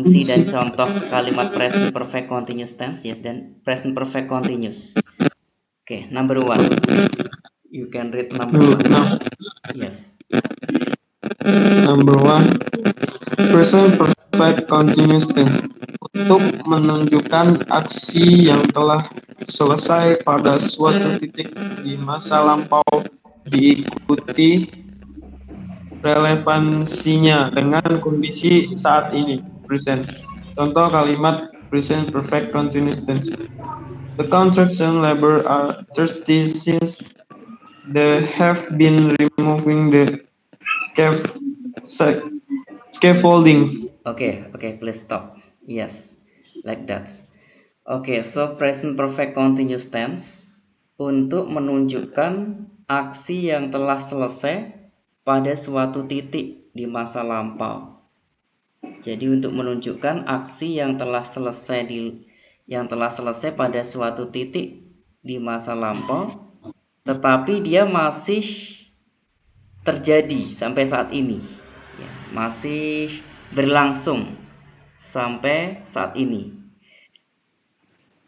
fungsi dan contoh kalimat present perfect continuous tense, yes, dan present perfect continuous. Okay, number 1. You can read number 1. Yes. Number 1, present perfect continuous tense. Untuk menunjukkan aksi yang telah selesai pada suatu titik di masa lampau diikuti relevansinya dengan kondisi saat ini, present. Contoh kalimat present perfect continuous tense. The construction labor are thirsty since they have been removing the scaffoldings. Okay, please stop. Yes, like that. Okay, so present perfect continuous tense untuk menunjukkan aksi yang telah selesai pada suatu titik di masa lampau. Jadi untuk menunjukkan aksi yang telah selesai pada suatu titik di masa lampau, tetapi dia masih terjadi sampai saat ini, ya, masih berlangsung sampai saat ini.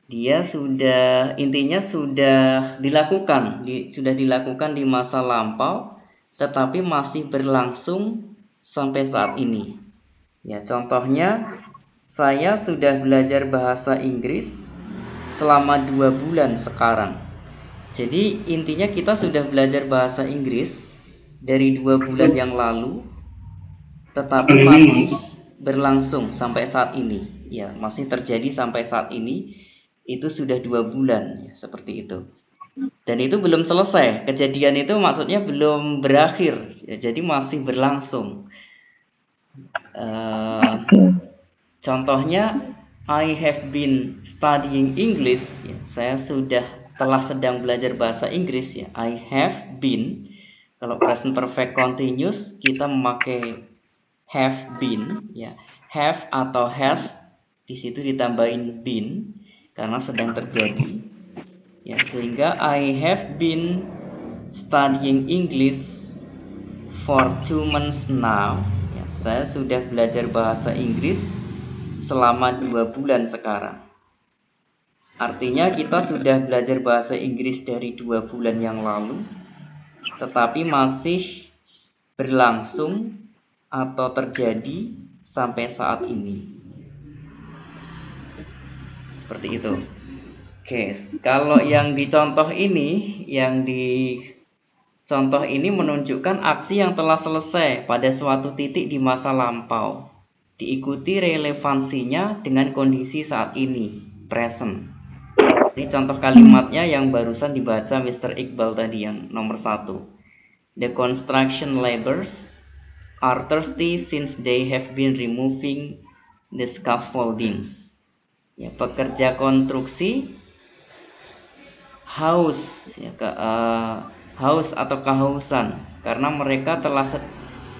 Dia intinya sudah dilakukan di masa lampau, tetapi masih berlangsung sampai saat ini. Ya, contohnya, saya sudah belajar bahasa Inggris selama 2 bulan sekarang. Jadi intinya kita sudah belajar bahasa Inggris dari 2 bulan yang lalu, tetapi masih berlangsung sampai saat ini. Ya, masih terjadi sampai saat ini. Itu sudah 2 bulan, ya, seperti itu. Dan itu belum selesai. Kejadian itu maksudnya belum berakhir, ya, jadi masih berlangsung. Contohnya, I have been studying English, ya, saya sedang belajar bahasa Inggris, ya. I have been. Kalau present perfect continuous kita memakai have been, ya. Have atau has di situ ditambahin been karena sedang terjadi, ya, sehingga I have been studying English for 2 months now, ya, saya sudah belajar bahasa Inggris selama 2 bulan sekarang. Artinya kita sudah belajar bahasa Inggris dari 2 bulan yang lalu, tetapi masih berlangsung atau terjadi sampai saat ini. Seperti itu. Oke, kalau yang dicontoh ini, contoh ini menunjukkan aksi yang telah selesai pada suatu titik di masa lampau, diikuti relevansinya dengan kondisi saat ini, present. Ini contoh kalimatnya yang barusan dibaca Mr. Iqbal tadi, yang nomor 1. The construction laborers are thirsty since they have been removing the scaffoldings. Ya, pekerja konstruksi haus, ya, haus atau kehausan karena mereka telah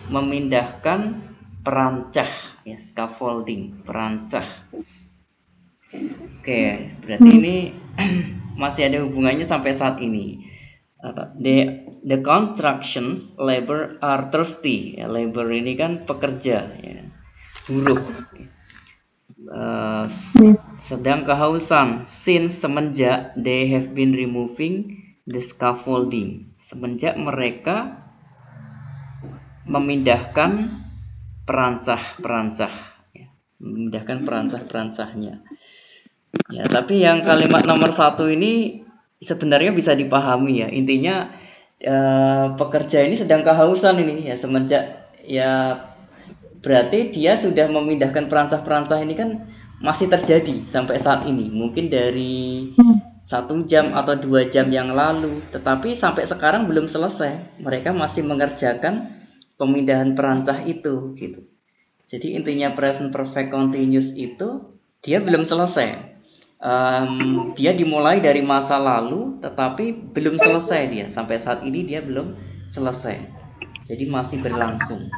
memindahkan perancah, ya, scaffolding, perancah. Oke, berarti ini masih ada hubungannya sampai saat ini. The constructions labor are thirsty, ya, labor ini kan pekerja, ya, buruh, sedang kehausan since semenjak they have been removing the scaffolding, semenjak mereka memindahkan perancah-perancah, ya, memindahkan perancah-perancahnya. Ya, tapi yang kalimat nomor 1 ini sebenarnya bisa dipahami, ya. Intinya pekerja ini sedang kehausan ini, ya, semenjak, ya, berarti dia sudah memindahkan perancah-perancah ini kan masih terjadi sampai saat ini. Mungkin dari 1 jam atau 2 jam yang lalu, tetapi sampai sekarang belum selesai. Mereka masih mengerjakan pemindahan perancah itu, gitu. Jadi intinya present perfect continuous itu dia belum selesai. Dia dimulai dari masa lalu, tetapi belum selesai dia. Sampai saat ini dia belum selesai. Jadi masih berlangsung.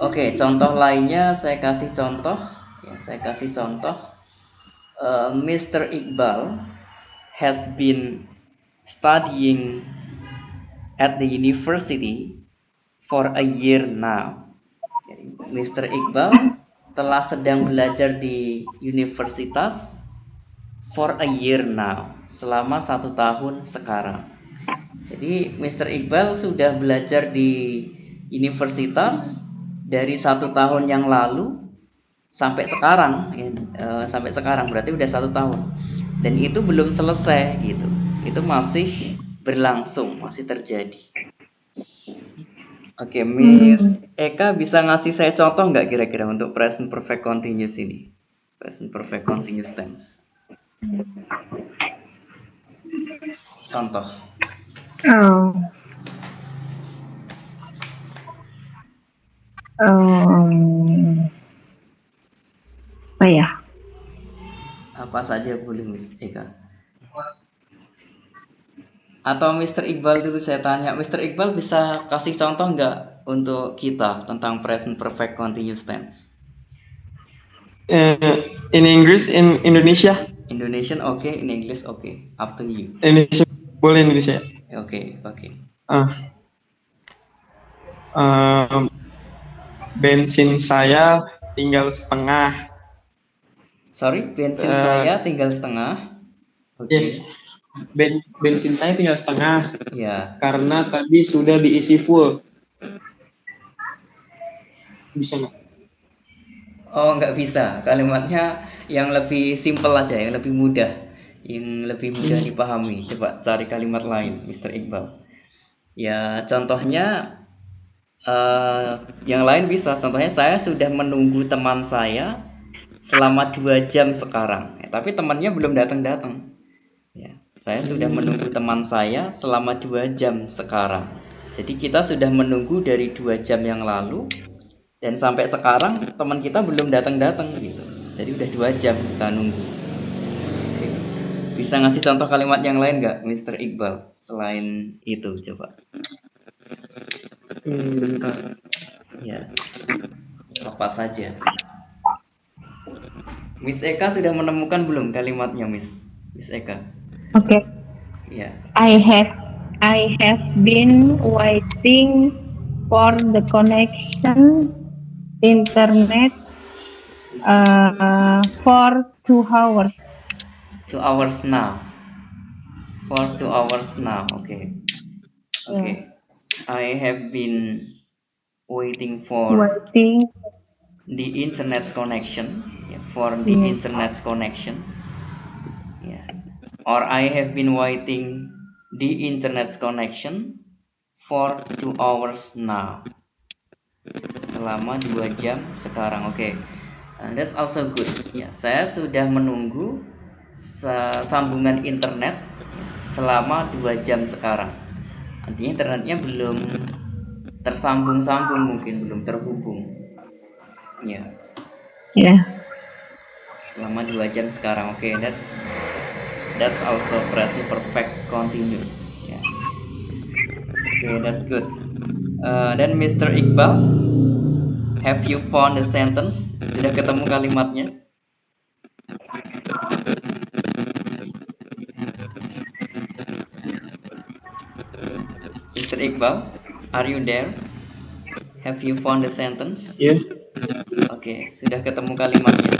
Oke, contoh lainnya saya kasih contoh. Ya, Mr. Iqbal has been studying at the university for a year now. Mr. Iqbal telah sedang belajar di universitas for a year now, selama 1 tahun sekarang. Jadi Mr. Iqbal sudah belajar di universitas dari 1 tahun yang lalu sampai sekarang, ya, sampai sekarang berarti udah 1 tahun. Dan itu belum selesai gitu. Itu masih berlangsung, masih terjadi. Oke, Miss Eka bisa ngasih saya contoh nggak kira-kira untuk present perfect continuous ini? Present perfect continuous tense. Contoh. Oh, apa ya? Apa saja boleh Miss Eka. Atau Mr. Iqbal dulu saya tanya. Mr. Iqbal bisa kasih contoh nggak untuk kita tentang present perfect continuous tense? In English, in Indonesia, Indonesian oke, in English oke. Up to you. Indonesia boleh Indonesia. Oke. Ah, bensin saya tinggal setengah. Sorry, bensin Eh, saya tinggal setengah. Oke. Bensin saya tinggal setengah Ya. karena tadi sudah diisi full. Bisa nggak? Oh, nggak bisa. Kalimatnya yang lebih simple aja, yang lebih mudah. Yang lebih mudah dipahami. Coba cari kalimat lain, Mr. Iqbal. Ya, contohnya yang lain bisa. Contohnya saya sudah menunggu teman saya selama 2 jam sekarang. Tapi temannya belum datang-datang. Ya, saya sudah menunggu teman saya selama 2 jam sekarang. Jadi kita sudah menunggu dari 2 jam yang lalu dan sampai sekarang teman kita belum datang-datang gitu. Jadi udah 2 jam kita nunggu. Oke. Bisa ngasih contoh kalimat yang lain nggak, Mr. Iqbal? Selain itu coba. Bentar. Ya, apa saja. Miss Eka sudah menemukan belum kalimatnya, Miss Eka? Okay. Ya. I have been waiting for the connection internet for 2 hours. 2 hours now. For 2 hours now. Okay. I have been waiting for the internet connection. For the internet connection. Yeah. Or I have been waiting the internet connection for 2 hours now. Selama 2 jam sekarang. Oke. That's also good. Ya, saya sudah menunggu sambungan internet selama 2 jam sekarang. Artinya internetnya belum tersambung-sambung, mungkin belum terhubung. Ya. Yeah. Selama 2 jam sekarang. Oke, that's also present perfect continuous. Ya. Oke, that's good. Dan Mr. Iqbal, have you found the sentence? Sudah ketemu kalimatnya? Mr. Iqbal, are you there? Have you found the sentence? Ya. Oke, sudah ketemu kalimatnya.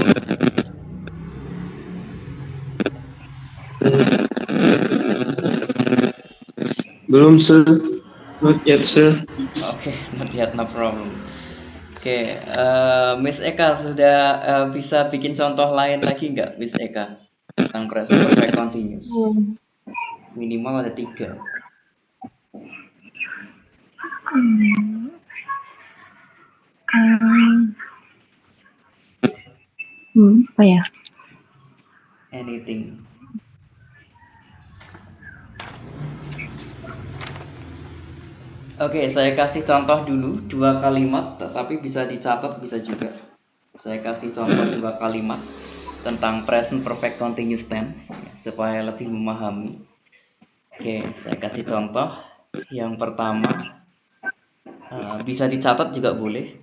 Belum sir. Not yet sir. Oke, not yet, no problem. Oke, Miss Eka sudah bisa bikin contoh lain lagi nggak, Miss Eka, tentang present perfect continuous? Minimal ada 3. Apa ya? Anything. Oke, saya kasih contoh dulu 2 kalimat, tetapi bisa dicatat bisa juga. Saya kasih contoh 2 kalimat tentang present perfect continuous tense supaya lebih memahami. Oke, saya kasih contoh. Yang pertama, bisa dicatat juga boleh.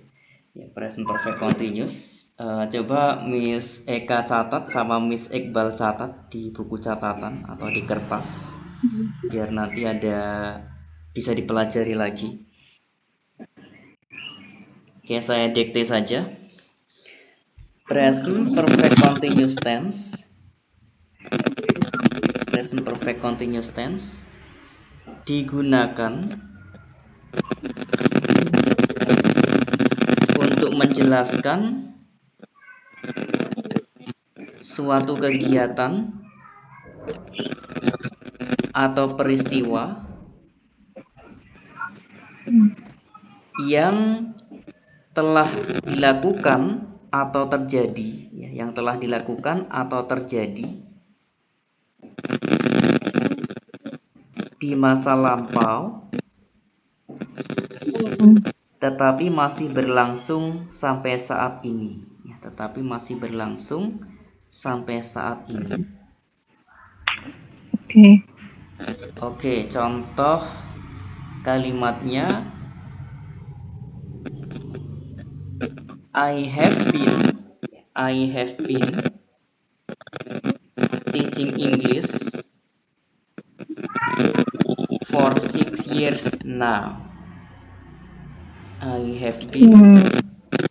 Ya, present perfect continuous. Coba Miss Eka catat sama Miss Iqbal catat di buku catatan atau di kertas, biar nanti bisa dipelajari lagi. Oke, saya dikte saja. present perfect continuous tense. Present perfect continuous tense digunakan untuk menjelaskan suatu kegiatan atau peristiwa yang telah dilakukan atau terjadi, ya, yang telah dilakukan atau terjadi di masa lampau, tetapi masih berlangsung sampai saat ini. Ya, tetapi masih berlangsung sampai saat ini. Oke. Oke, contoh kalimatnya, I have been teaching English for 6 years now. I have been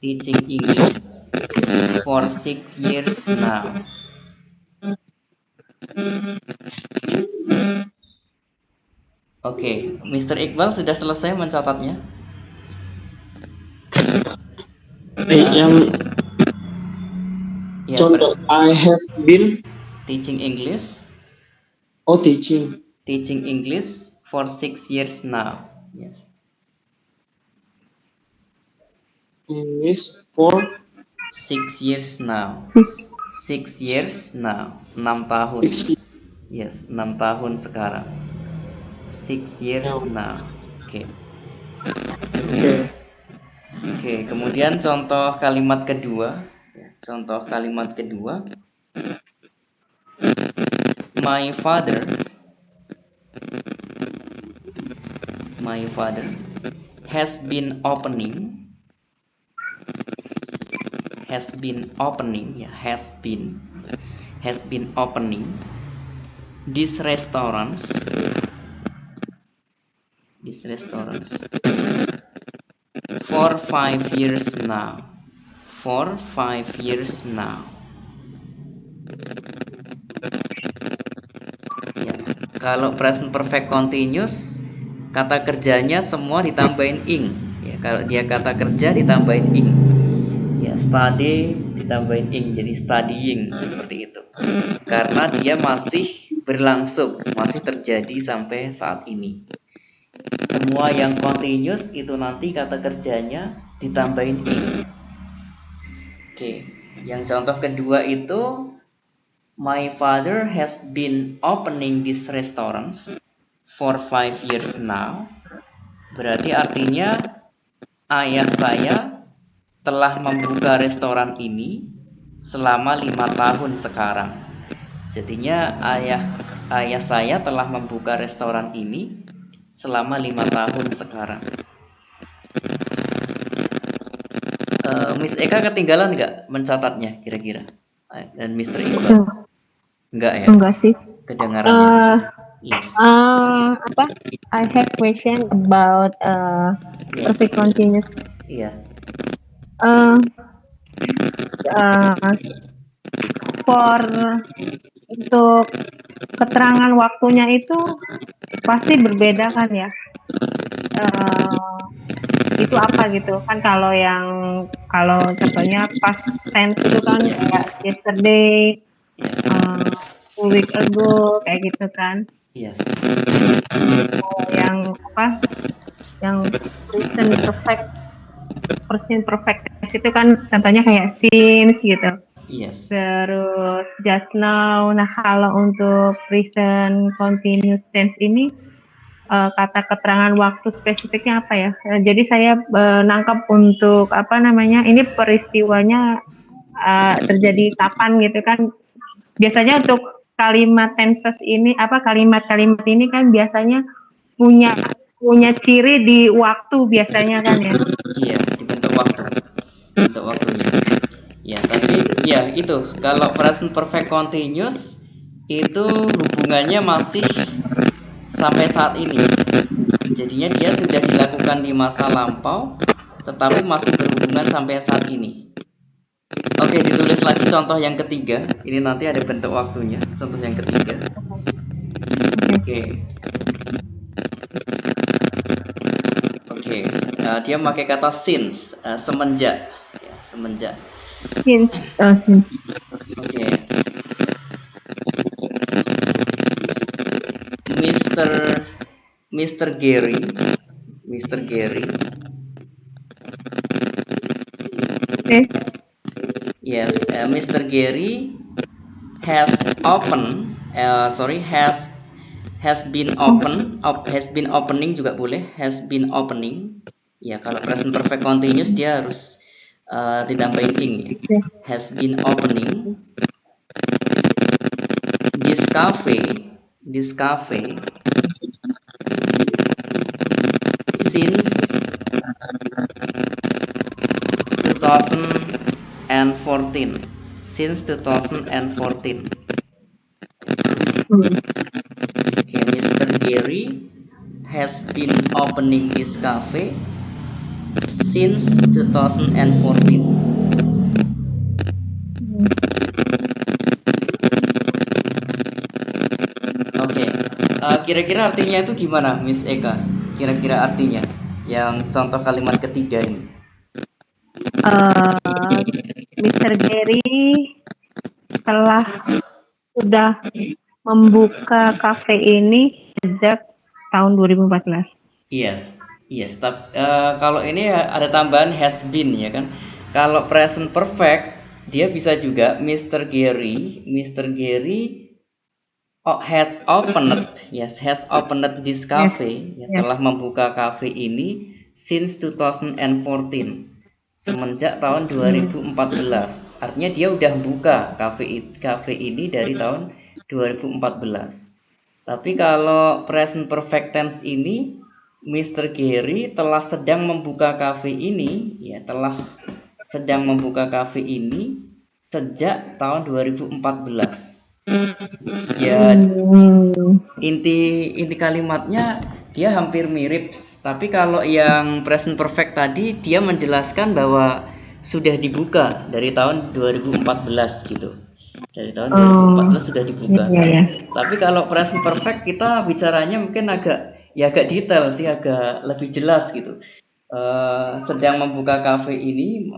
teaching English for 6 years now. Oke, Mr. Iqbal sudah selesai mencatatnya? Yang Ya, contoh I have been teaching English teaching English for 6 years now. Yes. English for 6 years now. 6 years now. 6 tahun. 6 years. Yes, 6 tahun sekarang. 6 years now. Oke. Oke, kemudian contoh kalimat kedua. Contoh kalimat kedua. My father has been opening these restaurants for 5 years now. Ya, kalau present perfect continuous, kata kerjanya semua ditambahin ing. Ya, kalau dia kata kerja ditambahin ing. Ya, study ditambahin ing jadi studying, seperti itu. Karena dia masih berlangsung, masih terjadi sampai saat ini. Semua yang continuous itu nanti kata kerjanya ditambahin ing. Oke, yang contoh kedua itu my father has been opening these restaurants for 5 years now. Berarti artinya ayah saya telah membuka restoran ini selama 5 tahun sekarang. Jadinya ayah saya telah membuka restoran ini selama 5 tahun sekarang. Miss Eka ketinggalan nggak mencatatnya kira-kira? Dan Mr. Iqbal? Enggak ya? Enggak sih. Kedengarannya di sini. Yes. I have question about Yes. perfect continuous. Iya. For untuk keterangan waktunya itu pasti berbeda kan ya? Itu apa gitu kan, kalau contohnya past tense itu kan Yes. kayak yesterday, Yes. 2 weeks ago, kayak gitu kan. Yes. Yang present perfect tense itu kan contohnya kayak since gitu. Yes. Terus just now. Nah, kalau untuk present continuous tense ini kata keterangan waktu spesifiknya apa ya? Jadi saya nangkap untuk ini peristiwanya terjadi kapan gitu kan. Biasanya untuk kalimat tenses ini kalimat-kalimat ini kan biasanya punya ciri di waktu biasanya kan ya. Iya, dibentuk waktunya. Ya, tapi ya itu kalau present perfect continuous itu hubungannya masih sampai saat ini. Jadinya dia sudah dilakukan di masa lampau tetapi masih berhubungan sampai saat ini. Oke, ditulis lagi contoh yang ketiga. Ini nanti ada bentuk waktunya. Contoh yang ketiga. Oke. Oke, dia memakai kata since, semenjak. Ya, semenjak. Since. Oke. Mr. Gary. Okay. Yes, Mr. Gary has been opening juga boleh, has been opening. Ya, kalau present perfect continuous dia harus ditambahin ing ya. Has been opening this cafe since 2014. Okay, Mr. Gary has been opening this cafe since 2014. Oke, kira-kira artinya itu gimana, Miss Eka? Kira-kira artinya yang contoh kalimat ketiga ini. Mr. Gary sudah membuka kafe ini sejak tahun 2014. Yes. Tapi kalau ini ada tambahan has been ya kan. Kalau present perfect dia bisa juga Mr. Gary has opened this cafe, ya, telah membuka kafe ini since 2014, semenjak tahun 2014. Artinya dia udah buka kafe ini dari tahun 2014. Tapi kalau present perfect tense ini Mr. Gary telah sedang membuka kafe ini, ya, sedang membuka kafe ini sejak tahun 2014. Ya, inti kalimatnya dia hampir mirip, tapi kalau yang present perfect tadi dia menjelaskan bahwa sudah dibuka dari tahun 2014 gitu. Dari tahun 2014 sudah dibuka. Tapi kalau present perfect kita bicaranya mungkin agak detail sih, agak lebih jelas gitu. Sedang membuka kafe ini,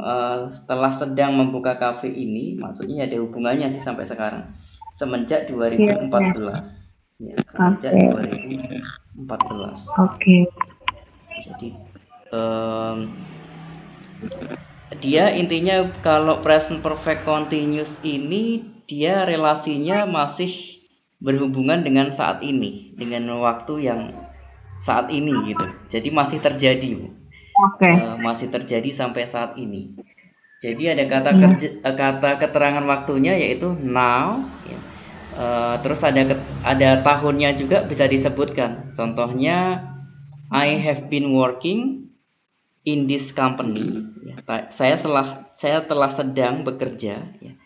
setelah sedang membuka kafe ini, maksudnya ada hubungannya sih sampai sekarang. Semenjak 2014. Ya, semenjak 2014. Oke. Jadi dia intinya kalau present perfect continuous ini dia relasinya masih berhubungan dengan saat ini, dengan waktu yang saat ini gitu. Jadi masih terjadi, Bu. Masih terjadi sampai saat ini. Jadi ada kata keterangan waktunya yaitu now, ya. Terus ada tahunnya juga bisa disebutkan. Contohnya I have been working in this company. Ya, saya telah sedang bekerja, ya,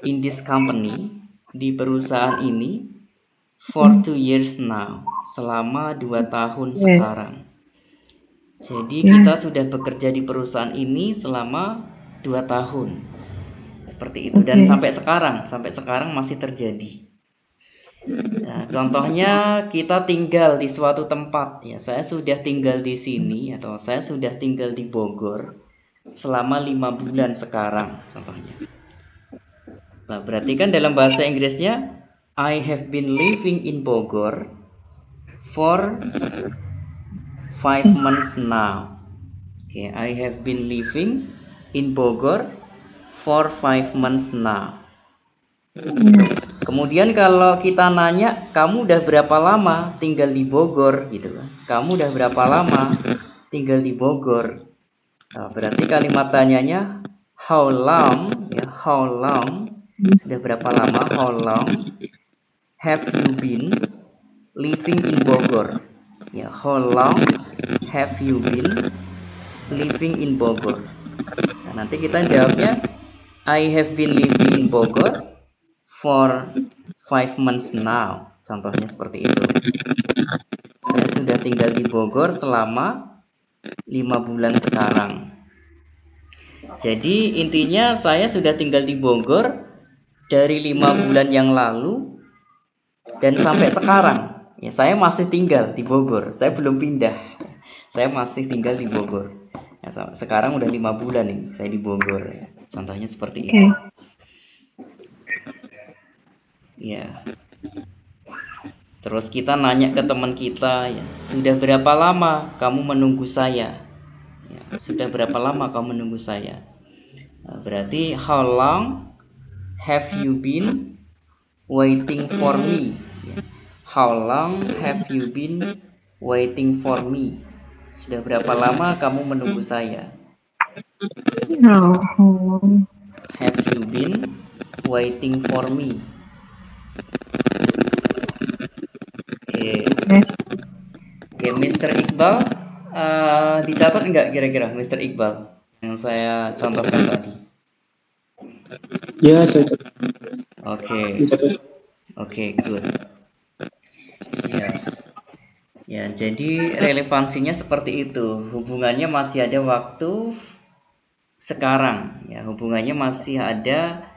in this company, di perusahaan ini for 2 years now, selama 2 tahun sekarang. Jadi kita sudah bekerja di perusahaan ini selama 2 tahun. Seperti itu, dan sampai sekarang masih terjadi. Nah, contohnya kita tinggal di suatu tempat, ya, saya sudah tinggal di sini atau saya sudah tinggal di Bogor selama 5 bulan sekarang, contohnya. Nah, berarti kan dalam bahasa Inggrisnya I have been living in Bogor for 5 months now. Okay, I have been living in Bogor for 5 months now. Kemudian kalau kita nanya, kamu udah berapa lama tinggal di Bogor gitu kan? Kamu udah berapa lama tinggal di Bogor? Nah, berarti kalimat tanyanya how long, ya, how long, sudah berapa lama, how long have you been living in Bogor? Ya, how long have you been living in Bogor? Nah, nanti kita jawabnya I have been living in Bogor for 5 months now. Contohnya seperti itu. Saya sudah tinggal di Bogor selama 5 bulan sekarang. Jadi intinya saya sudah tinggal di Bogor dari 5 bulan yang lalu dan sampai sekarang. Ya, saya masih tinggal di Bogor. Saya belum pindah. Saya masih tinggal di Bogor. Ya, sekarang udah 5 bulan nih saya di Bogor. Ya. Contohnya seperti Oke. itu. Ya. Terus kita nanya ke teman kita, ya, sudah berapa lama kamu menunggu saya? Ya, sudah berapa lama kamu menunggu saya? Nah, berarti how long have you been waiting for me? Ya. How long have you been waiting for me? Sudah berapa lama kamu menunggu saya? Oh. Have you been waiting for me? Oke, Yes. oke, Mr. Iqbal, dicatat nggak kira-kira Mr. Iqbal yang saya contohkan tadi? Ya, saya Oke, catat. oke, good. Yes. Ya, jadi relevansinya seperti itu. Hubungannya masih ada waktu sekarang, ya, hubungannya masih ada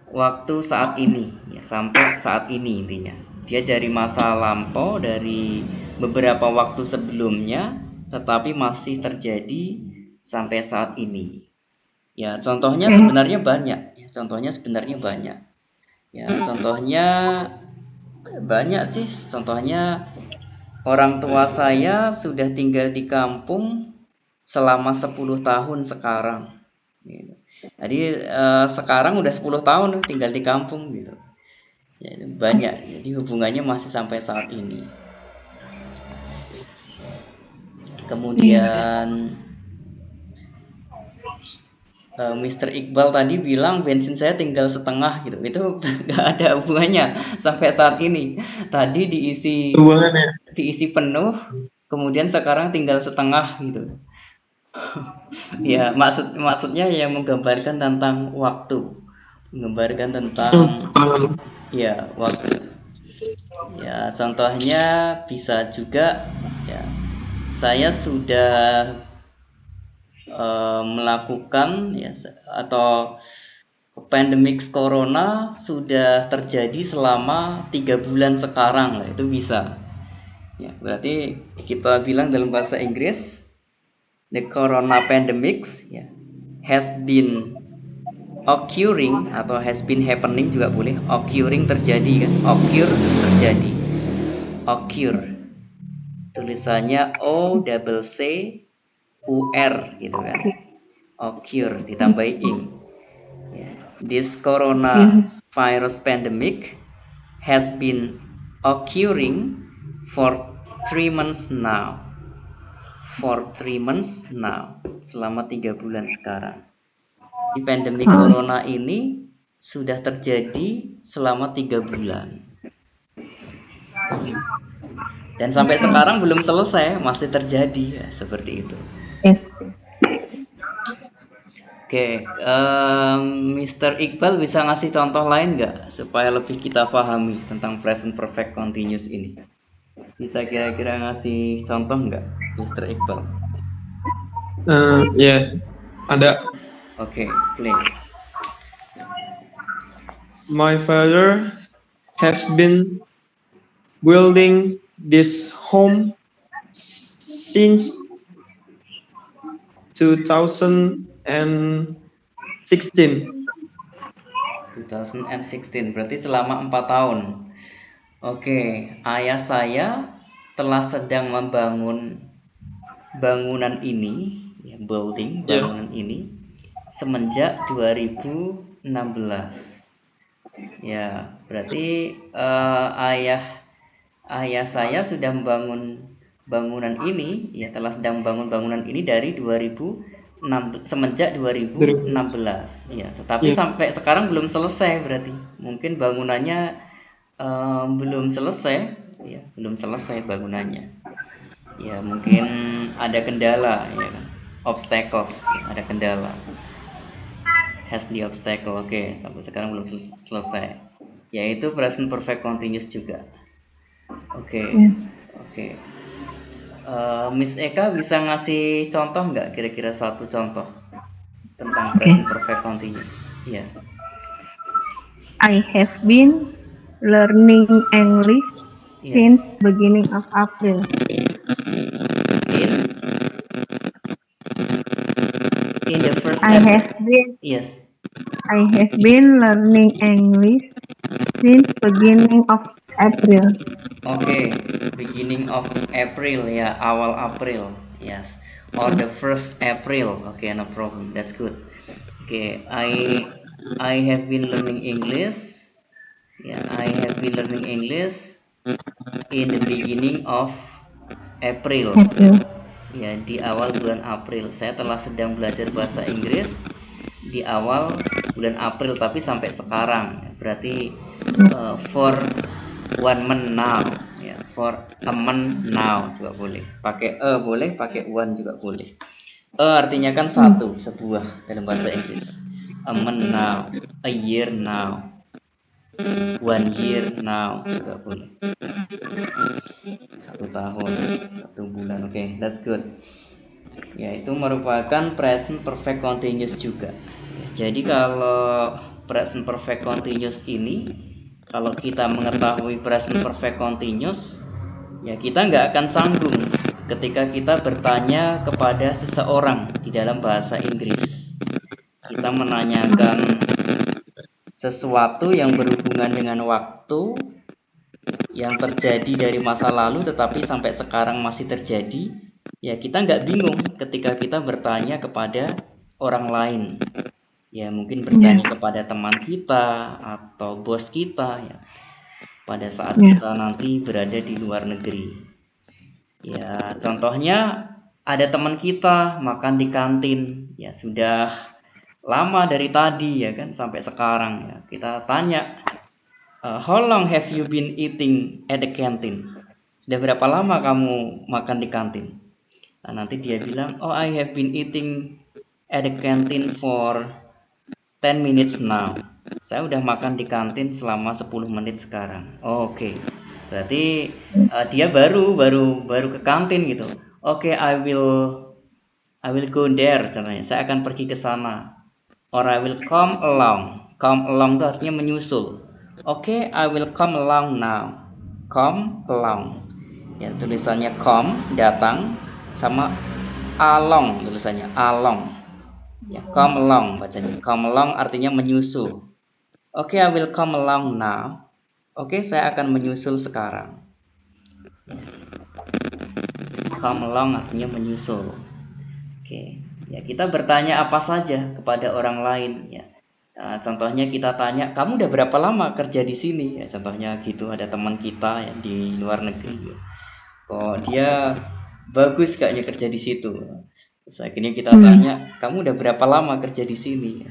waktu saat ini, ya, sampai saat ini intinya. Dia dari masa lampau, dari beberapa waktu sebelumnya, tetapi masih terjadi sampai saat ini. Ya, contohnya sebenarnya banyak. Ya, contohnya sebenarnya banyak. Ya, contohnya banyak sih. Contohnya orang tua saya sudah tinggal di kampung selama 10 tahun sekarang. Gitu. Jadi sekarang udah 10 tahun tinggal di kampung gitu. Ya, banyak. Jadi hubungannya masih sampai saat ini. Kemudian Mr. Iqbal tadi bilang bensin saya tinggal setengah gitu. Itu nggak ada hubungannya sampai saat ini. Tadi Hubungannya. diisi penuh, kemudian sekarang tinggal setengah gitu. Ya, maksudnya yang menggambarkan tentang waktu, menggambarkan tentang ya waktu. Ya, contohnya bisa juga ya saya sudah melakukan ya atau pandemic corona sudah terjadi selama 3 bulan sekarang lah, itu bisa ya. Berarti kita bilang dalam bahasa Inggris, the corona pandemics ya has been occurring atau has been happening juga boleh. Occurring terjadi kan, occur terjadi, occur tulisannya O double C U R gitu kan, occur ditambahin ing ya. This coronavirus pandemic has been occurring for 3 months now, selama 3 bulan sekarang. Di pandemi corona ini sudah terjadi selama 3 bulan dan sampai sekarang belum selesai, masih terjadi ya, seperti itu. Yes. Oke, Mr. Iqbal bisa ngasih contoh lain nggak supaya lebih kita pahami tentang present perfect continuous ini? Bisa kira-kira ngasih contoh nggak, Mr. Iqbal? Yes, ada. Oke, please. My father has been building this home since 2016. 2016, berarti selama 4 tahun. Oke, ayah saya telah sedang membangun bangunan ini, ya, building bangunan ini semenjak 2016. Ya, berarti ayah saya sudah membangun bangunan ini, ya telah sedang membangun bangunan ini dari 2006, semenjak 2016. Ya, tetapi sampai sekarang belum selesai berarti. Mungkin bangunannya belum selesai, ya, belum selesai bangunannya. Ya, mungkin ada kendala ya kan. Obstacles, ya, ada kendala. Has the obstacle. Oke, sampai sekarang belum selesai. Yaitu present perfect continuous juga. Oke. Miss Eka bisa ngasih contoh nggak, kira-kira satu contoh tentang Oke. present perfect continuous. Ya. I have been learning English Yes. since beginning of April. In the first I April. have been Yes. I have been learning English since beginning of April. Oke, beginning of April ya, awal April. Yes. Or the first April. Okay, no problem. That's good. Okay, I have been learning English. Ya, I have been learning English in the beginning of April. April. Ya, di awal bulan April. Saya telah sedang belajar bahasa Inggris di awal bulan April, tapi sampai sekarang. Berarti for 1 month now. Ya, for a month now juga boleh. Pakai boleh, pakai one juga boleh. Artinya kan satu, sebuah dalam bahasa Inggris. A month now, a year now, 1 year now juga boleh. 1 tahun, 1 bulan. Oke, that's good. Ya, itu merupakan present perfect continuous juga. Ya, jadi kalau present perfect continuous ini, kalau kita mengetahui present perfect continuous, ya kita nggak akan canggung ketika kita bertanya kepada seseorang di dalam bahasa Inggris. Kita menanyakan sesuatu yang berhubungan dengan waktu yang terjadi dari masa lalu tetapi sampai sekarang masih terjadi, ya kita nggak bingung ketika kita bertanya kepada orang lain. Ya mungkin bertanya kepada teman kita atau bos kita ya, pada saat kita nanti berada di luar negeri. Ya contohnya ada teman kita makan di kantin, ya sudah lama dari tadi ya kan sampai sekarang ya. Kita tanya, how long have you been eating at the canteen? Sudah berapa lama kamu makan di kantin? Nah, nanti dia bilang, oh I have been eating at the canteen for 10 minutes now. Saya udah makan di kantin selama 10 menit sekarang. Oh, oke. Berarti dia baru ke kantin gitu. Oke, I will go there contohnya. Saya akan pergi ke sana. Or I will come along. Come along itu artinya menyusul. Oke, I will come along now. Come along. Ya, tulisannya come datang sama along tulisannya along. Ya, come along bacanya. Come along artinya menyusul. Oke, I will come along now. Oke, saya akan menyusul sekarang. Come along artinya menyusul. Oke, ya kita bertanya apa saja kepada orang lain ya. Nah, contohnya kita tanya, kamu udah berapa lama kerja di sini? Ya, contohnya gitu, ada teman kita ya, di luar negeri. Ya. Oh, dia bagus kayaknya kerja di situ. Terus akhirnya kita tanya, kamu udah berapa lama kerja di sini?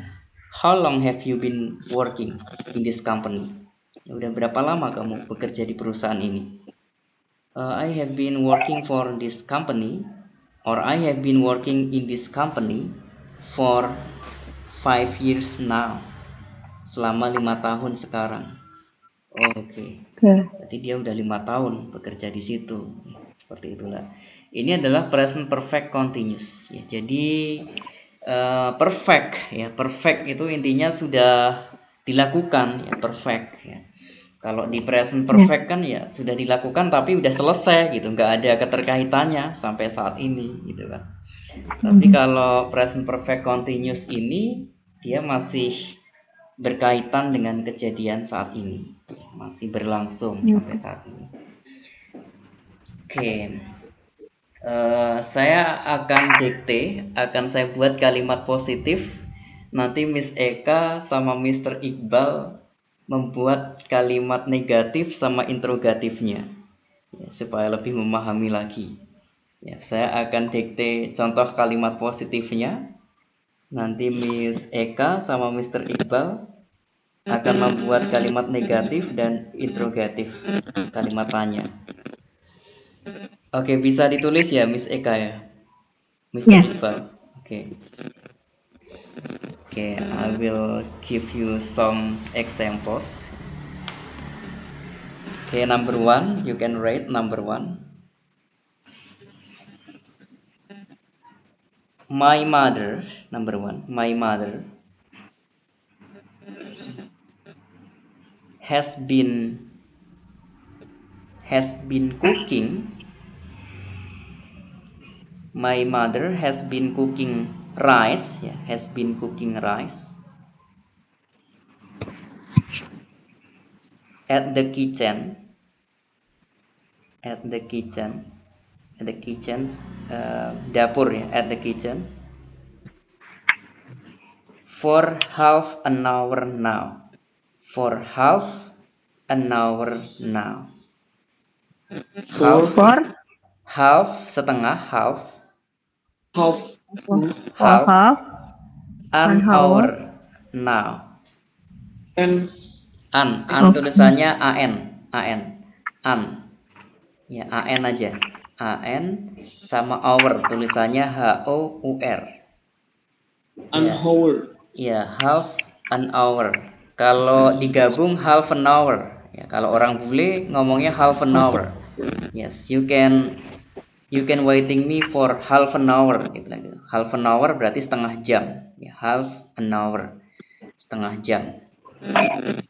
How long have you been working in this company? Ya, udah berapa lama kamu bekerja di perusahaan ini? I have been working for this company, or I have been working in this company for 5 years now. Selama 5 tahun sekarang. Oke. Berarti dia udah 5 tahun bekerja di situ. Seperti itulah. Ini adalah present perfect continuous. Ya, jadi perfect ya. Perfect itu intinya sudah dilakukan ya, perfect ya. Kalau di present perfect kan ya sudah dilakukan tapi udah selesai gitu, nggak ada keterkaitannya sampai saat ini gitu kan. Tapi kalau present perfect continuous ini dia masih berkaitan dengan kejadian saat ini, masih berlangsung sampai saat ini. Oke, saya akan dikte, akan saya buat kalimat positif. Nanti Miss Eka sama Mr. Iqbal membuat kalimat negatif sama interrogatifnya ya, supaya lebih memahami lagi. Ya, saya akan dikte contoh kalimat positifnya. Nanti Miss Eka sama Mr. Iqbal akan membuat kalimat negatif dan interrogatif kalimat tanya. Oke, bisa ditulis ya Miss Eka ya, Mr. Iqbal. Oke, I will give you some examples. Okay, number 1, you can write number 1. My mother, number 1. My mother has been cooking. My mother has been cooking rice, ya, has been cooking rice at the kitchen, dapur, ya, at the kitchen for half an hour now. For half an hour now. For Half setengah, half half for half half an an hour hour. now. and An tulisannya an, ya, an aja, an sama hour tulisannya HOUR, an ya, hour. ya, half an hour. Kalau digabung half an hour, ya, kalau orang bule ngomongnya half an hour. Yes, you can waiting me for half an hour, dia bilang gitu. Half an hour berarti setengah jam, ya, half an hour, setengah jam,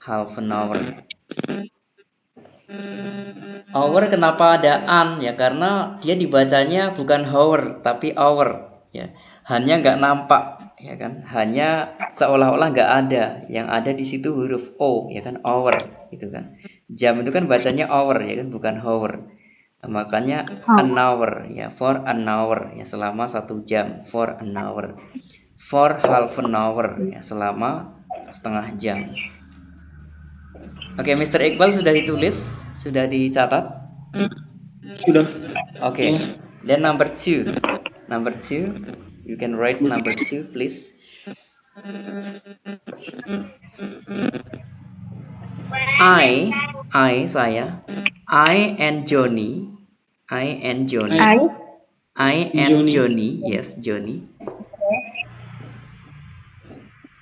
half an hour. Hour kenapa ada an, ya, karena dia dibacanya bukan hour tapi hour, ya, hanya nggak nampak, ya kan, hanya seolah-olah nggak ada, yang ada di situ huruf o, ya kan, hour gitu kan. Jam itu kan bacanya hour, ya kan, bukan hour. Makanya an hour, ya, for an hour, ya, selama 1 jam, for an hour. For half an hour, ya, selama setengah jam. Oke, Mr. Iqbal sudah ditulis, sudah dicatat. Sudah. Okay, Ya. then number 2, you can write number 2, please. Saya, I and Johnny, I Johnny. Johnny, yes, Johnny,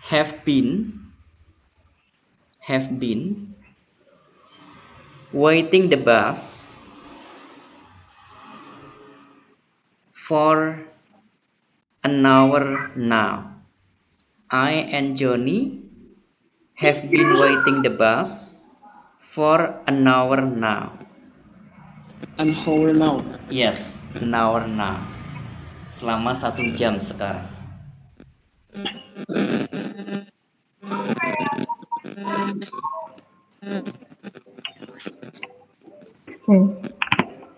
have been waiting the bus for an hour now. I and Johnny have been waiting the bus for an hour now. An hour now. Yes, an hour now. Selama 1 jam sekarang.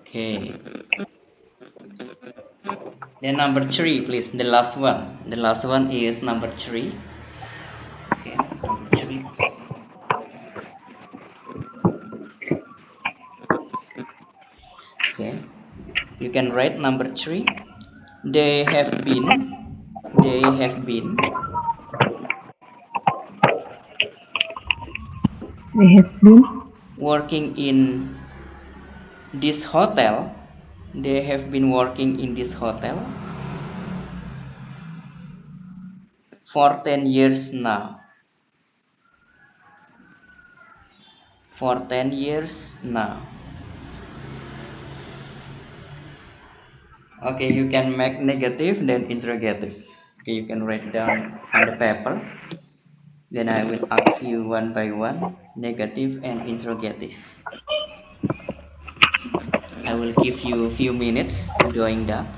Okay. Then number 3, please. The last one. The last one is number 3. Okay, number 3. Okay. You can write number 3. They have been working in this hotel. They have been working in this hotel for 10 years now. For 10 years now. Okay, you can make negative then interrogative. Okay, you can write down on the paper. Then I will ask you one by one, negative and interrogative. I will give you a few minutes to doing that.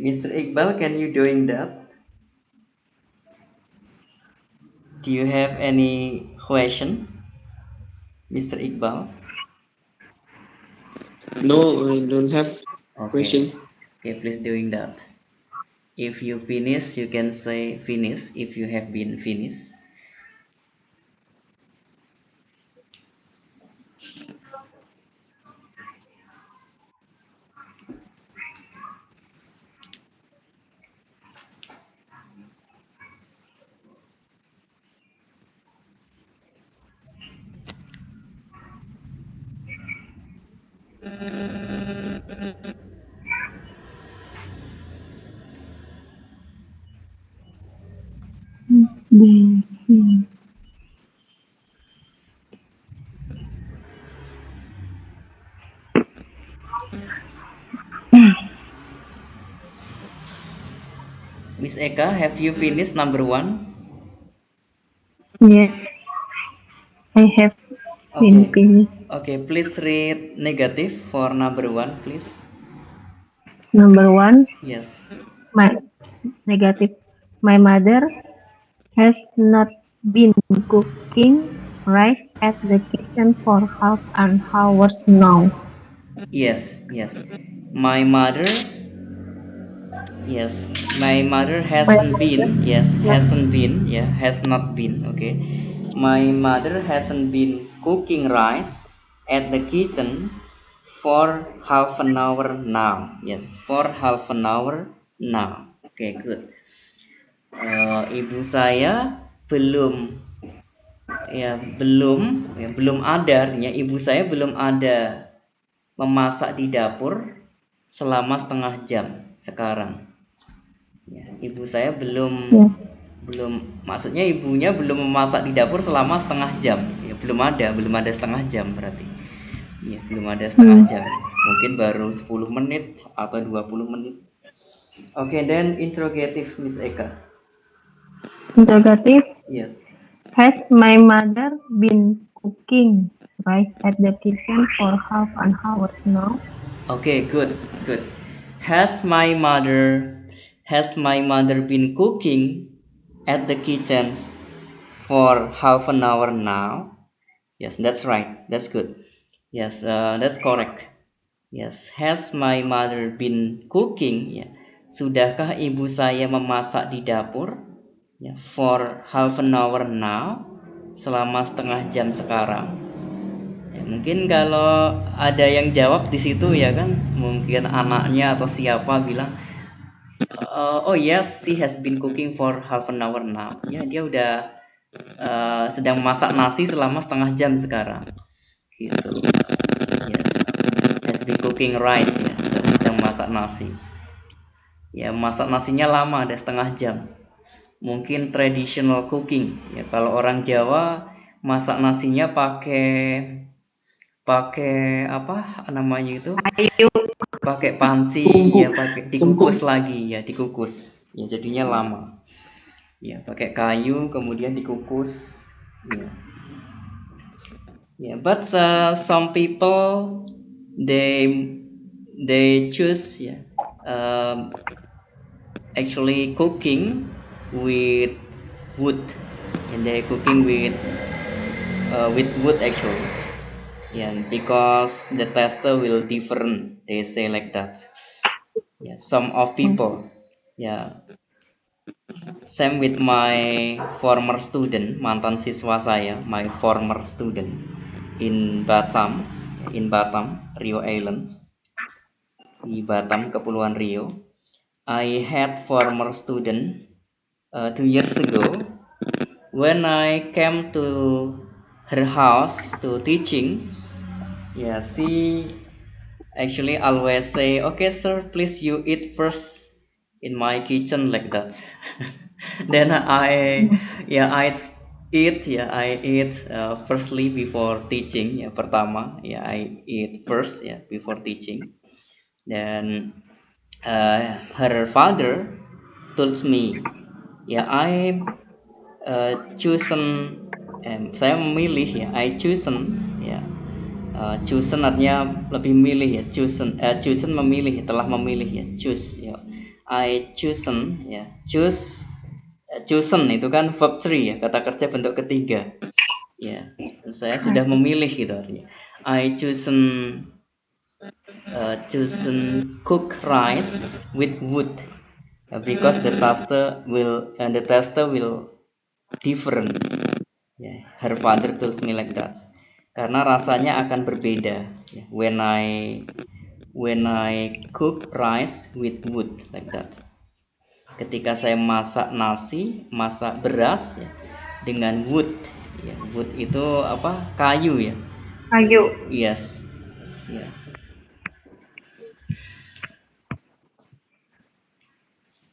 Mr. Iqbal, can you doing that? Do you have any question, Mr. Iqbal? No, I don't have Okay. question. Okay, please doing that. If you finish, you can say finish if you have been finished. Miss Eka, have you finished number 1? Yes, I have been Okay. finished. Okay, please read negative for number 1, please. Number one, Yes. my negative. My mother has not been cooking rice at the kitchen for half an hour now. Yes, yes. My mother, yes. My mother My hasn't mother been, yes, not hasn't been, yeah, has not been, okay. My mother hasn't been cooking rice at the kitchen for half an hour now. Yes, for half an hour now. Okay, good. Ibu saya belum, belum ada, artinya ibu saya belum ada memasak di dapur selama setengah jam sekarang. Ya, ibu saya yes. belum maksudnya ibunya belum memasak di dapur selama setengah jam. Ya, belum ada setengah jam berarti. Ya, belum ada setengah Hmm. jam. Mungkin baru 10 menit atau 20 menit. Oke, then interrogative Miss Eka. Interrogative. Yes. Has my mother been cooking rice at the kitchen for half an hour now? Okay, good, good. Has my mother has my mother been cooking at the kitchen for half an hour now? Yes, that's right. That's good. Yes, that's correct. Yes, has my mother been cooking? Ya. Sudahkah ibu saya memasak di dapur? Ya, for half an hour now, selama setengah jam sekarang. Ya, mungkin kalau ada yang jawab di situ ya kan, mungkin anaknya atau siapa bilang, oh yes, she has been cooking for half an hour now. Ya, dia udah sedang masak nasi selama setengah jam sekarang. Gitu. Yes, has been cooking rice ya, sedang masak nasi. Ya, masak nasinya lama, ada setengah jam. Mungkin traditional cooking. Ya, kalau orang Jawa masak nasinya pakai apa namanya itu, Ayu, pakai panci Tungku, ya, pakai tungku. dikukus lagi ya, dikukus ya, jadinya lama ya, pakai kayu kemudian dikukus ya. But some people they choose actually cooking with wood, and they cooking with wood actually. Yeah, because the tester will different. They say like that. Yeah, some of people. Yeah, same with my former student, mantan siswa saya, my former student in Batam, Rio Islands, di Batam, Kepulauan Rio. I had former student 2 years ago when I came to her house to teaching. Yeah, she actually always say, "Okay, sir, please you eat first in my kitchen," like that. Then I eat firstly before teaching. Ya, pertama ya I eat first ya before teaching. Then her father told me, ya I chosen, saya memilih ya, I chosen ya. Chosen artinya lebih milih ya, chosen memilih, telah memilih ya, choose ya. I chosen ya. Chosen itu kan verb 3 ya, kata kerja bentuk ketiga. Ya, saya sudah memilih gitu artinya. I chosen cook rice with wood because the taster will different. Yeah, her father tells me like that. Karena rasanya akan berbeda. Yeah, when I cook rice with wood like that. Ketika saya masak beras ya, dengan wood. Ya, wood itu apa? Kayu ya. Kayu. Yes. Ya.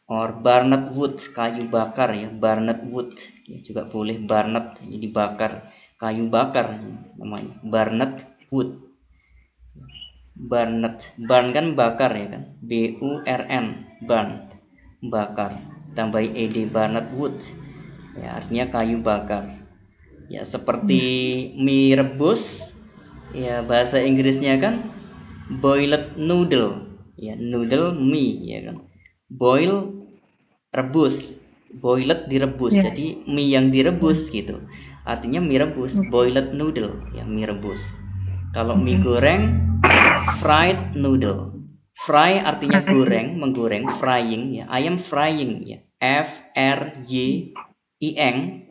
Or burnt wood, kayu bakar ya, burnt wood ya, juga boleh burnt jadi bakar, kayu bakar namanya burnt wood. Burn kan bakar ya kan, BURN, burn, bakar, tambahi ed, burnt wood ya, artinya kayu bakar ya. Seperti mie rebus ya, bahasa Inggrisnya kan boiled noodle ya, noodle mie ya kan, boil rebus, boiled direbus, Ya. jadi mie yang direbus gitu, artinya mie rebus, boiled noodle ya, mie rebus. Kalau mie goreng, fried noodle. Fry artinya goreng, menggoreng, frying ya. I am frying ya, FRYING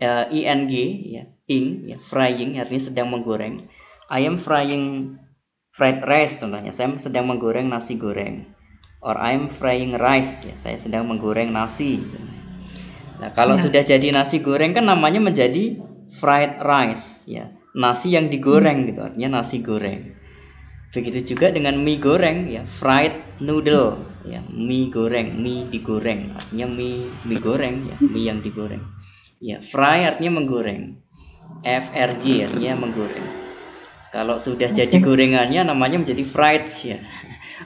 ya, ing ya, frying artinya sedang menggoreng. I am frying fried rice contohnya, saya sedang menggoreng nasi goreng. Or I am frying rice ya, saya sedang menggoreng nasi. Nah, kalau sudah jadi nasi goreng kan namanya menjadi fried rice ya, nasi yang digoreng gitu, artinya nasi goreng. Begitu juga dengan mie goreng ya, fried noodle ya, mie goreng, mie digoreng, artinya mie goreng ya, mie yang digoreng. Ya, fry artinya menggoreng. FRY artinya menggoreng. Kalau sudah jadi gorengannya namanya menjadi fried ya.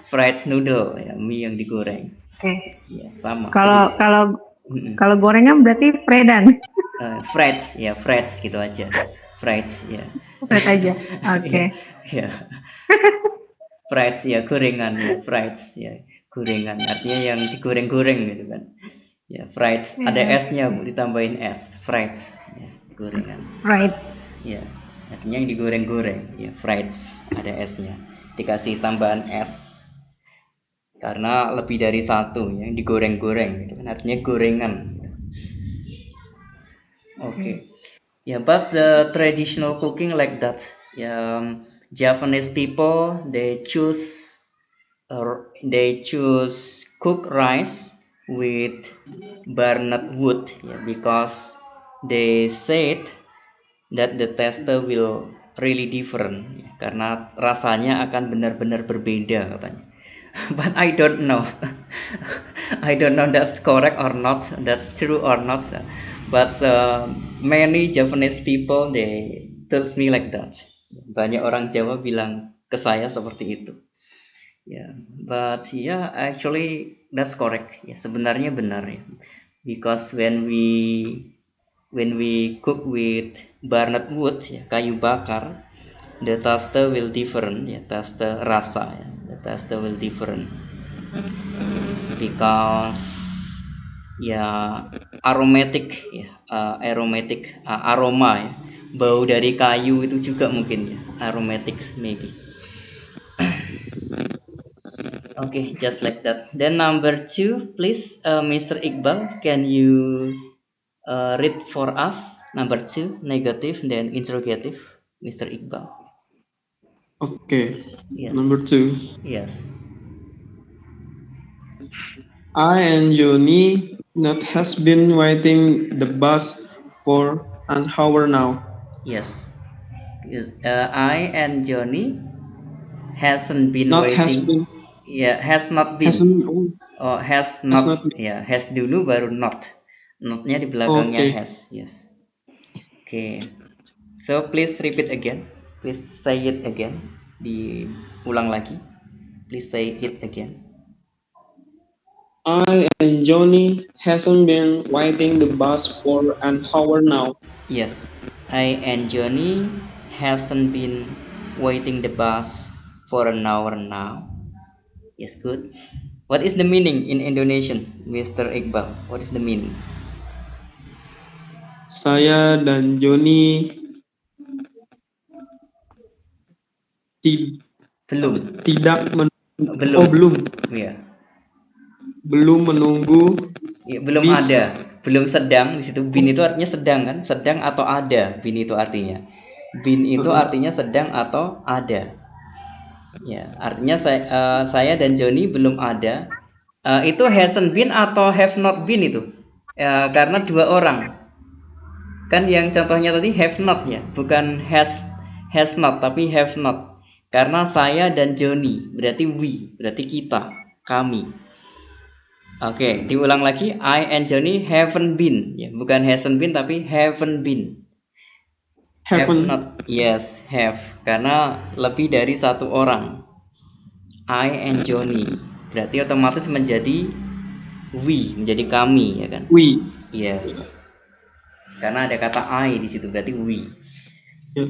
Fried noodle ya, mie yang digoreng. Oke. Ya, sama. Kalau gorengan berarti fredan. Fried ya, fried gitu aja. Fried ya. Fred aja. Oke. Ya. Fried ya, gorengan ya, fried ya, gorengan artinya yang digoreng-goreng gitu kan. Ya, fried ada S-nya Bu, ditambahin S, fried ya, gorengan. Right. Ya, artinya yang digoreng-goreng ya, fried ada S-nya. Dikasih tambahan S karena lebih dari satu yang digoreng-goreng gitu kan, artinya gorengan. Okay. Yeah, but the traditional cooking like that. Japanese people they choose cook rice with burnt wood because they said that the taste will really different karena rasanya akan benar-benar berbeda katanya. But I don't know. I don't know that's correct or not, that's true or not. But many Japanese people they tells me like that. Banyak orang Jawa bilang ke saya seperti itu. Yeah, but yeah, actually that's correct. Ya, sebenarnya benar ya. Because when we cook with burnt wood ya, kayu bakar, the taste will different ya, taste rasa ya, the taste will different because ya aromatic ya, aroma ya, bau dari kayu itu juga mungkin ya, aromatic maybe. Okay, just like that. Then number 2, please, Mr. Iqbal, can you read for us number 2, negative, then interrogative, Mr. Iqbal? Okay. Yes. Number 2. Yes. I and Johnny not has been waiting the bus for an hour now. Yes. I and Johnny hasn't been Not waiting. has been. Yeah, has not been. Oh, has not. Ya, has dulu baru not. Notnya di belakangnya has. Yes. Okay. So please repeat again. Please say it again. Diulang lagi. Please say it again. I and Johnny hasn't been waiting the bus for an hour now. Yes, I and Johnny hasn't been waiting the bus for an hour now. Yes, good. What is the meaning in Indonesian, Mr. Iqbal? What is the meaning? Saya dan Joni ti- Belum. tidak Belum. Ya. belum menunggu Ya, belum bis. ada, belum sedang. Di situ bin itu artinya sedang kan? Sedang atau ada. Bin itu artinya. Bin itu artinya sedang atau ada. Ya, artinya saya dan Joni belum ada. Itu hasn't been atau have not been itu. Karena dua orang. Kan yang contohnya tadi have not ya, bukan has not tapi have not. Karena saya dan Joni berarti we, berarti kita, kami. Oke, diulang lagi. I and Johnny haven't been, ya, bukan hasn't been tapi haven't been. Have Haven't. not, yes, have. Karena lebih dari satu orang. I and Johnny, berarti otomatis menjadi we, menjadi kami, ya kan? We. Yes. Karena ada kata I di situ, berarti we. Ya.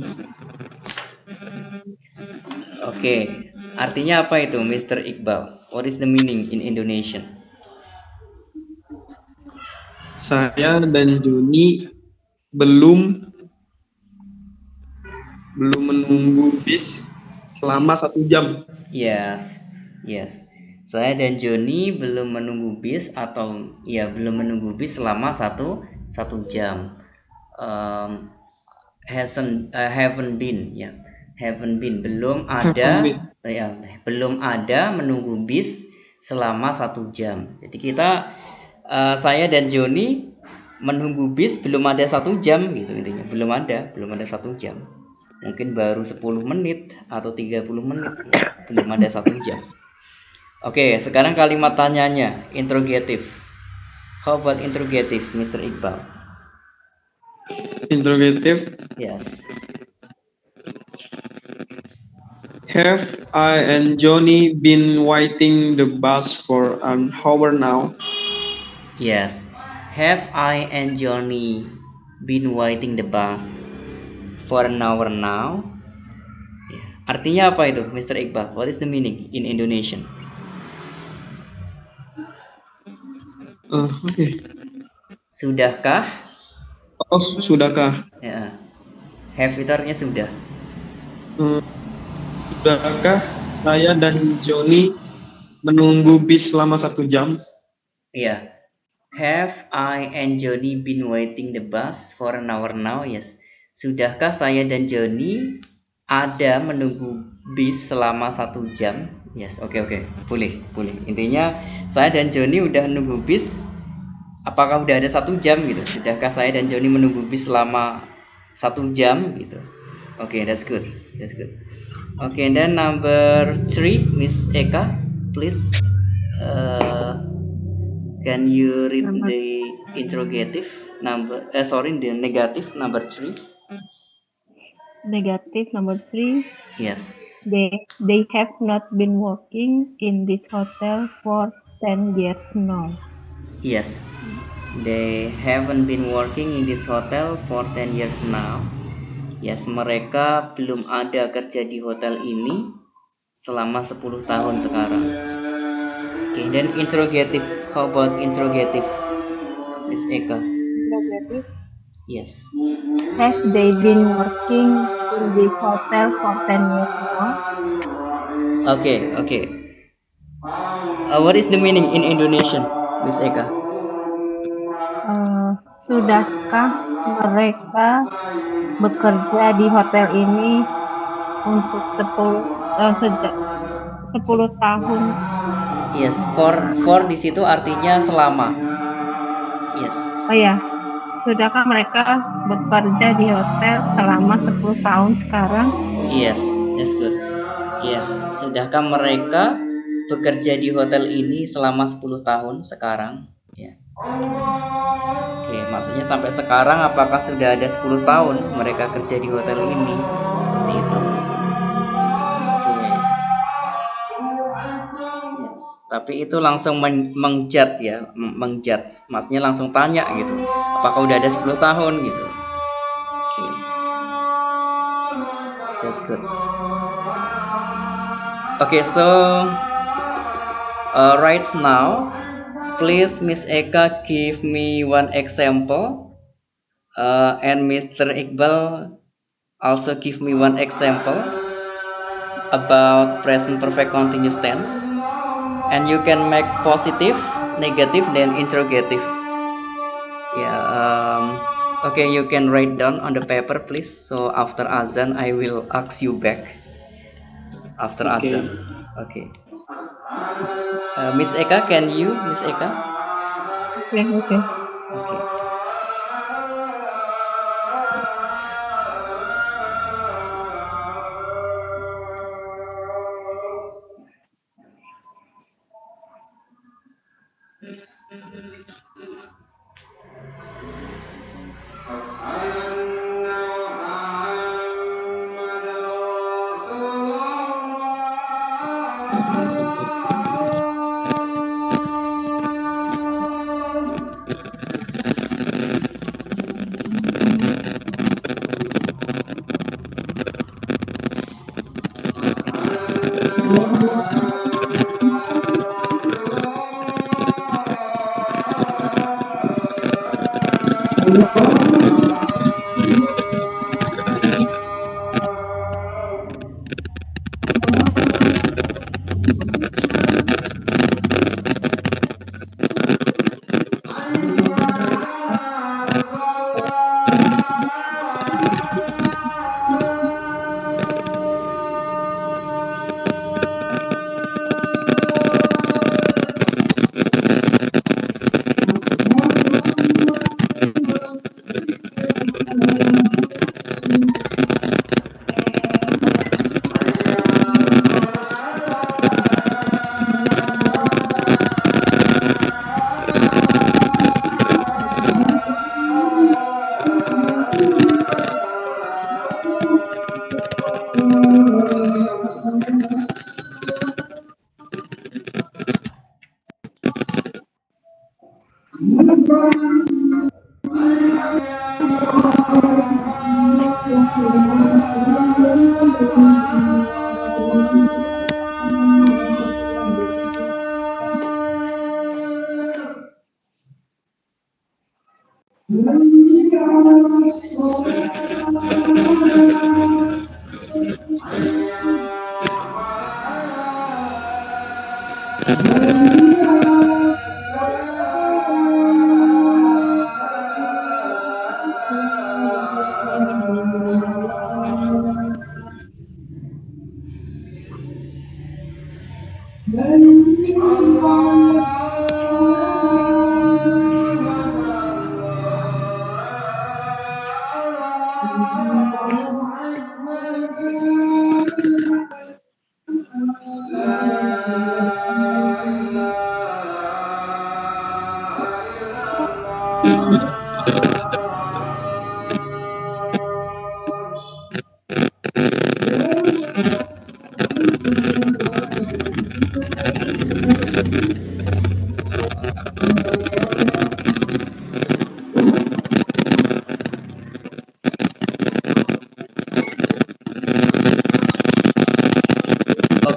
Oke, artinya apa itu, Mr. Iqbal? What is the meaning in Indonesian? Saya dan Joni belum menunggu bis selama 1 jam. Yes, yes. Saya dan Joni belum menunggu bis atau ya belum menunggu bis selama satu jam. Haven't been ya, haven't been belum ada ya, belum ada menunggu bis selama 1 jam. Jadi kita saya dan Joni menunggu bis belum ada 1 jam gitu intinya, belum ada 1 jam. Mungkin baru 10 menit atau 30 menit ya. Belum ada 1 jam. Oke, sekarang kalimat tanyanya interrogative. How about interrogative, Mr. Iqbal? Interrogative. Yes. Have I and Johnny been waiting the bus for an hour now? Yes. Have I and Johnny been waiting the bus for an hour now? Artinya apa itu, Mr. Iqbal? What is the meaning in Indonesian? Oke. Sudahkah? Oh, sudahkah? Ya. Have itu artinya sudah. Sudahkah saya dan Johnny menunggu bis selama 1 jam? Iya. Have I and Johnny been waiting the bus for an hour now? Yes. Sudahkah saya dan Johnny ada menunggu bis selama 1 jam? Yes. Oke. Boleh. Intinya saya dan Johnny udah nunggu bis. Apakah udah ada 1 jam gitu? Sudahkah saya dan Johnny menunggu bis selama 1 jam gitu? Oke, that's good. Okay, and then number 3, Miss Eka, please. Can you read the interrogative number? The negative number 3. Negative number 3. Yes. They have not been working in this hotel for 10 years now. Yes. They haven't been working in this hotel for 10 years now. Yes, mereka belum ada kerja di hotel ini selama 10 tahun sekarang. Okay, then interrogative. How about interrogative, Miss Eka? Interrogative. Yes. Have they been working in this hotel for 10 years now? Okay. What is the meaning in Indonesian, Miss Eka? Sudahkah mereka bekerja di hotel ini untuk 10 tahun? Yes, for di situ artinya selama. Yes. Oh ya, sudahkah mereka bekerja di hotel selama 10 tahun sekarang? Yes, that's good. Ya, sudahkah mereka bekerja di hotel ini selama 10 tahun sekarang? Ya. Oke, maksudnya sampai sekarang apakah sudah ada 10 tahun mereka kerja di hotel ini? Seperti itu. Oke. Yes, tapi itu langsung mengjudge ya, mengjudge. Maksudnya langsung tanya gitu. Apakah udah ada 10 tahun gitu. Oke. That's good. Okay, so Right now, please Miss Eka give me one example, and Mr. Iqbal also give me one example about present perfect continuous tense, and you can make positive, negative, then interrogative. Yeah. Okay, you can write down on the paper, please. So after azan, I will ask you back after Okay. azan. Okay. Miss Eka, can you, Miss Eka? Oke, oke. Okay.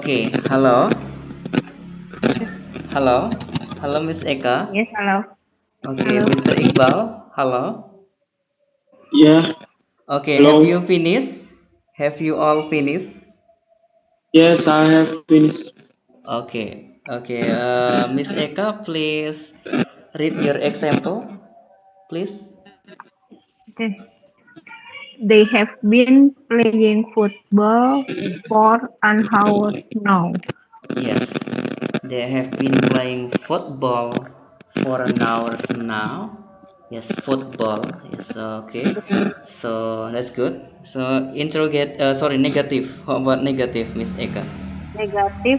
Okay. Halo. Halo. Halo, Miss Eka. Yes, halo. Okay, Halo. Mr. Iqbal. Halo. Yeah. Okay, have Hello. you finished? Have you all finished? Yes, I have finished. Okay. Okay. Miss Eka, please read your example, please. Oke. They have been playing football for an hour now. Yes. They have been playing football for an hour now. Yes, football. Yes, okay. So that's good. So interrogate. Sorry, negative. How about negative, Miss Eka? Negative.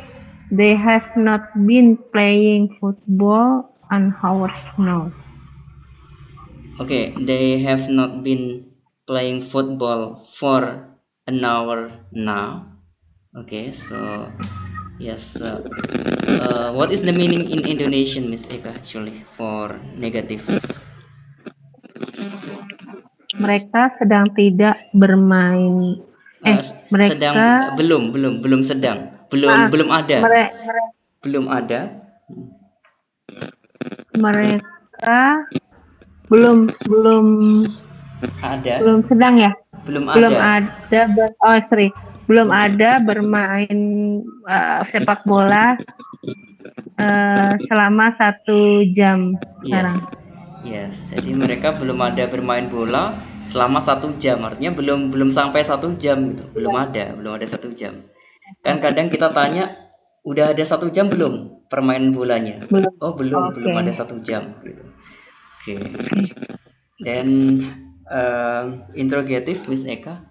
They have not been playing football an hour now. Okay, they have not been playing football for an hour now. Okay, so yes. What is the meaning in Indonesian, Miss Eka, actually for negative? Mereka sedang tidak bermain. Sedang Mereka belum sedang maaf, belum ada mereka belum ada. Mereka belum belum Ada? belum sedang ya? Belum Belum ada. ada belum ada bermain sepak bola selama 1 jam sekarang. Yes. Jadi mereka belum ada bermain bola selama 1 jam. Artinya belum sampai 1 jam gitu. Belum ada 1 jam. Kan kadang kita tanya, udah ada 1 jam belum permainan bolanya? Belum. Oh belum Oke. ada 1 jam gitu. Oke. Dan interrogative Miss Eka.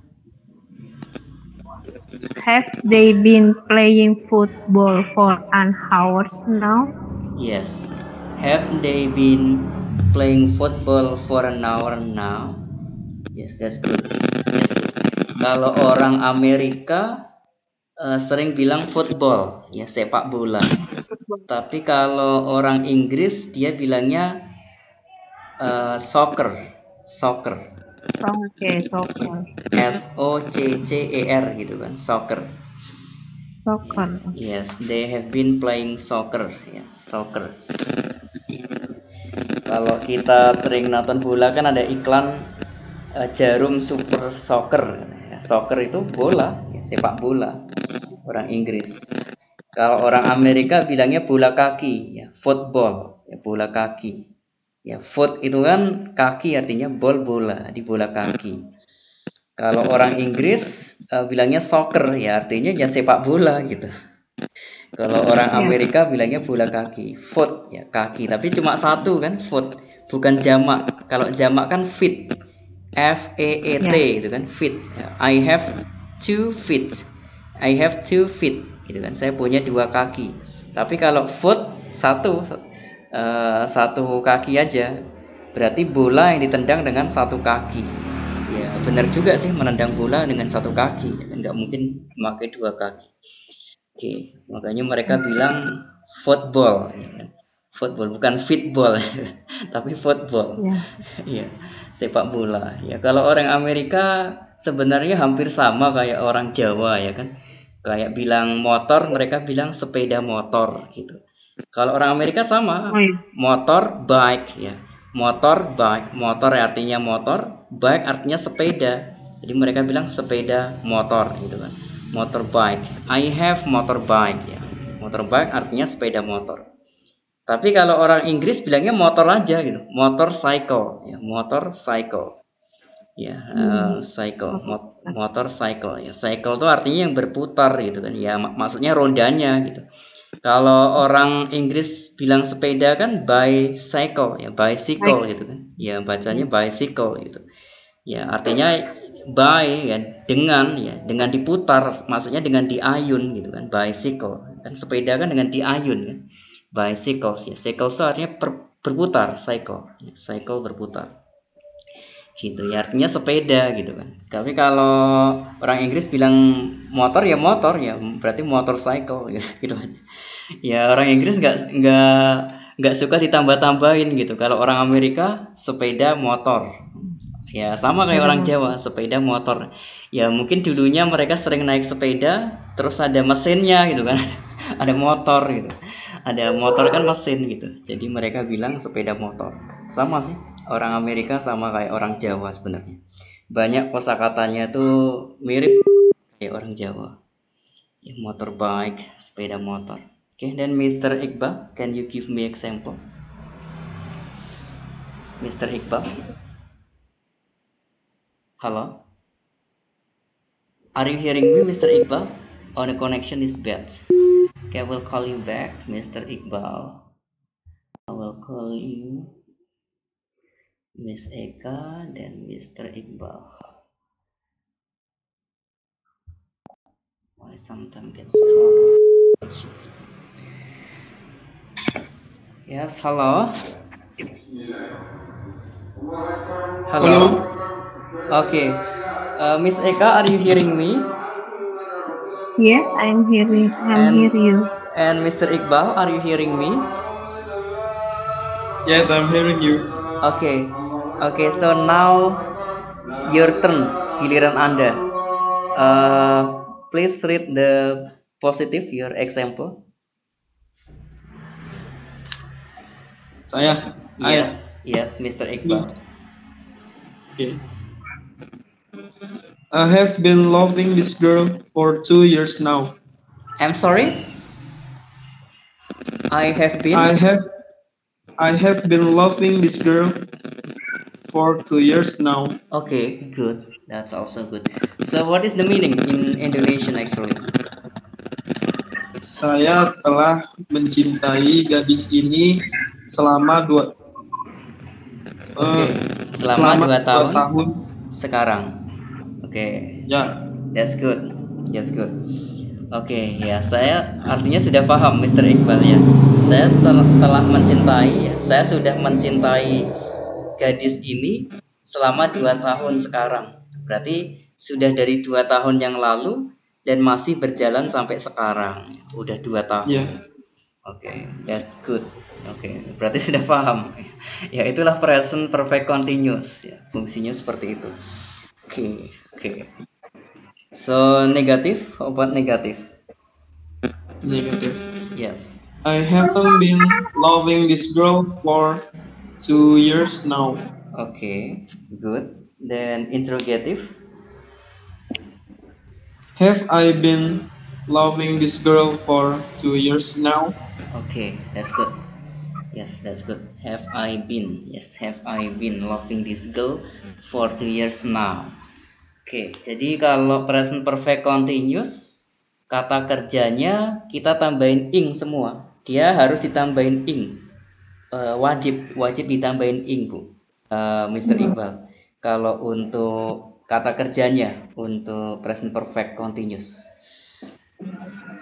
Have they been playing football for an hour now? Yes. Have they been playing football for an hour now? Yes, that's good. That's good. Kalau orang Amerika sering bilang football, ya sepak bola. Tapi kalau orang Inggris dia bilangnya soccer. Oke, soccer. SOCCER gitu kan, soccer. Soccer. Yes, they have been playing soccer, ya, soccer. Kalau kita sering nonton bola kan ada iklan Jarum Super Soccer. Ya, soccer itu bola, ya, sepak bola. Orang Inggris. Kalau orang Amerika bilangnya bola kaki, ya, football, ya, bola kaki. Ya, foot itu kan kaki, artinya ball, bola, di bola kaki. Kalau orang Inggris bilangnya soccer, ya artinya ya sepak bola gitu. Kalau orang Amerika bilangnya bola kaki, foot, ya kaki, tapi cuma satu kan, foot, bukan jamak. Kalau jamak kan feet, FEET itu kan, feet. I have 2 feet. I have 2 feet gitu kan. Saya punya 2 kaki. Tapi kalau foot satu kaki aja. Berarti bola yang ditendang dengan 1 kaki. Ya, benar juga sih menendang bola dengan 1 kaki. Enggak mungkin memakai 2 kaki. Oke, makanya mereka bilang football, ya kan? Football bukan fitball, tapi football. Iya, sepak bola. Ya, kalau orang Amerika sebenarnya hampir sama kayak orang Jawa ya kan. Kayak bilang motor, mereka bilang sepeda motor gitu. Kalau orang Amerika sama, motor, bike ya. Motor, bike. Motor artinya motor, bike artinya sepeda. Jadi mereka bilang sepeda motor gitu kan. Motorbike. I have motorbike ya. Motorbike artinya sepeda motor. Tapi kalau orang Inggris bilangnya motor aja gitu, motorcycle, ya, motorcycle, ya, cycle, motorcycle, ya, cycle itu artinya yang berputar gitu kan, ya, maksudnya rondanya gitu. Kalau orang Inggris bilang sepeda kan bicycle, ya, bicycle gitu kan, ya, bacanya bicycle gitu, ya, artinya by ya dengan diputar, maksudnya dengan diayun gitu kan, bicycle kan, sepeda kan dengan diayun kan. Bicycles ya, cycles itu artinya berputar, cycle ya, cycle berputar gitu ya, artinya sepeda gitu kan. Tapi kalau orang Inggris bilang motor ya berarti motorcycle gitu aja ya. Orang Inggris nggak suka ditambah-tambahin gitu. Kalau orang Amerika sepeda motor ya, sama kayak orang Jawa, sepeda motor ya. Mungkin dulunya mereka sering naik sepeda terus ada mesinnya gitu kan. Ada motor gitu, ada motor kan mesin gitu, jadi mereka bilang sepeda motor. Sama sih orang Amerika sama kayak orang Jawa sebenarnya, banyak kosakatanya tuh mirip kayak orang Jawa ya, motorbike, sepeda motor. Oke, dan Mr. Iqbal, can you give me example? Mr. Iqbal, halo, are you hearing me, Mr. Iqbal? Oh, the connection is bad. Okay, I will call you back, Mr. Iqbal. I will call you Miss Eka dan Mr. Iqbal. Why sometimes get struggle? Yes, hello. Hello. Okay. Miss Eka, are you hearing me? Yes, I'm hearing. Hear you. And Mr. Iqbal, are you hearing me? Yes, I'm hearing you. Okay. Okay, so now your turn, giliran Anda. Please read the positive, your example. Saya. I. Yes, Mr. Iqbal. Okay. I have been loving this girl for 2 years now. I'm sorry. I have I been. have I have been loving this girl for 2 years now. Okay, good. That's also good. So, what is the meaning in Indonesian actually? Saya telah mencintai gadis ini selama Oke, eh, selama selama 2 dua tahun tahun. sekarang. Oke, Ya, that's good. That's good. Oke, ya saya artinya sudah paham Mr. Iqbal ya. Saya telah mencintai, ya. Saya sudah mencintai gadis ini selama 2 tahun sekarang. Berarti sudah dari 2 tahun yang lalu dan masih berjalan sampai sekarang. Udah 2 tahun. ya. Oke, that's good. Oke, berarti sudah paham. Ya, itulah present perfect continuous ya. Fungsinya seperti itu. Oke. So, negatif, obat negatif. Negative. Yes. I haven't been loving this girl for 2 years now. Oke, good. Then interrogative. Have I been loving this girl for 2 years now? Oke, that's good. Yes, that's good. Have I been? Yes, have I been loving this girl for 2 years now? Oke, jadi kalau present perfect continuous, kata kerjanya kita tambahin ing semua. Dia harus ditambahin ing. Wajib ditambahin ing, Bu. Mr. Iqbal. Kalau untuk kata kerjanya untuk present perfect continuous.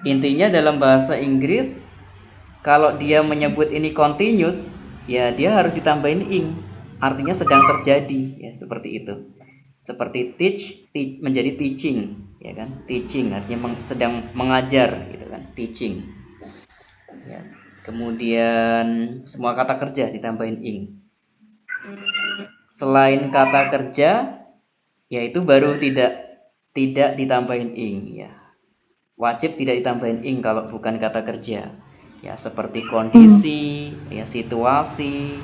Intinya dalam bahasa Inggris kalau dia menyebut ini continuous, ya dia harus ditambahin ing. Artinya sedang terjadi, ya seperti itu. Seperti menjadi teaching, ya kan? Teaching artinya sedang mengajar gitu kan, teaching. Ya. Kemudian semua kata kerja ditambahin ing. Selain kata kerja, yaitu baru tidak ditambahin ing, ya. Wajib tidak ditambahin ing kalau bukan kata kerja. Ya seperti kondisi, ya situasi,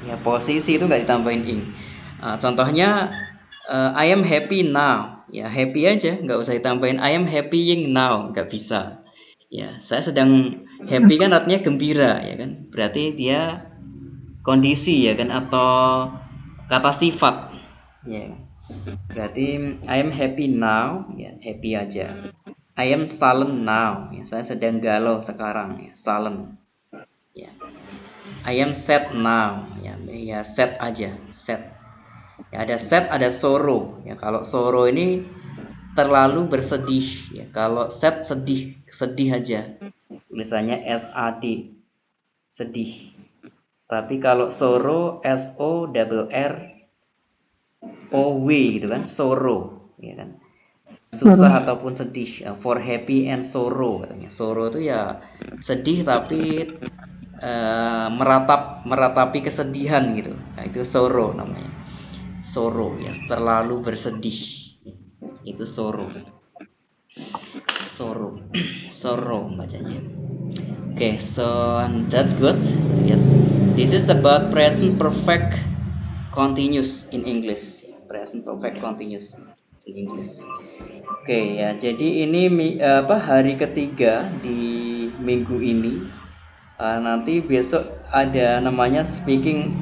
ya posisi itu nggak ditambahin ing. Contohnya I am happy now, ya happy aja, nggak usah ditambahin I am happying now, nggak bisa. Ya saya sedang happy kan artinya gembira ya kan, berarti dia kondisi ya kan atau kata sifat ya. Berarti I am happy now, ya happy aja. I am sullen now, ya saya sedang galau sekarang, ya sullen. Ya. I am sad now, ya sad aja, sad. Ya ada sad, ada sorrow. Ya kalau sorrow ini terlalu bersedih, ya kalau sad sedih aja. Tulisannya SAD, sedih. Tapi kalau sorrow SORROW gitu kan, sorrow, ya kan. Susah ataupun sedih, for happy and sorrow katanya. Sorrow itu ya sedih tapi meratapi kesedihan gitu. Nah, itu sorrow namanya. Sorrow ya terlalu bersedih. Itu sorrow. Sorrow bacanya. Okay, so that's good. Yes, this is about present perfect continuous in English. Present perfect continuous in English. Oke ya, jadi ini hari ketiga di minggu ini. Nanti besok ada namanya speaking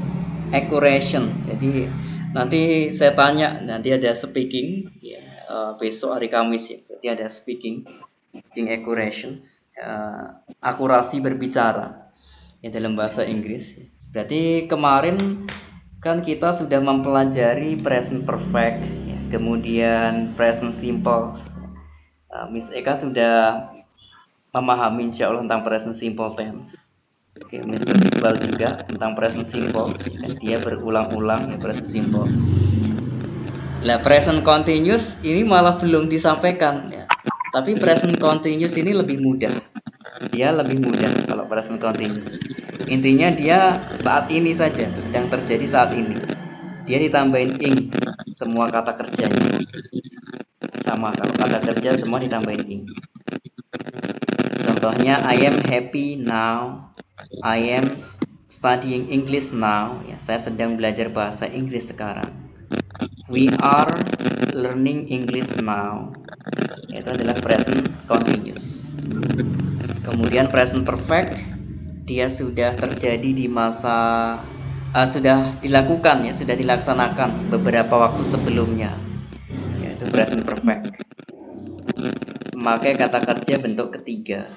accuracy. Jadi nanti saya tanya, nanti ada speaking ya, besok hari Kamis ya. Berarti ada speaking accuracy, akurasi berbicara ya dalam bahasa Inggris. Berarti kemarin kan kita sudah mempelajari present perfect ya, kemudian present simple. Miss Eka sudah memahami insya Allah tentang present simple tense. Oke, Mr. Iqbal juga tentang present simple, kan dia berulang-ulang ya present simple. Lah present continuous ini malah belum disampaikan ya. Tapi present continuous ini lebih mudah. Dia lebih mudah kalau present continuous. Intinya dia saat ini saja, sedang terjadi saat ini. Dia ditambahin ing semua kata kerjanya. Sama kalau kata kerja semua ditambahin ing. Contohnya I am happy now, I am studying English now. Ya, saya sedang belajar bahasa Inggris sekarang. We are learning English now. Itu adalah present continuous. Kemudian present perfect, dia sudah terjadi di masa sudah dilakukan ya, sudah dilaksanakan beberapa waktu sebelumnya. Yaitu present perfect. Memakai kata kerja bentuk ketiga.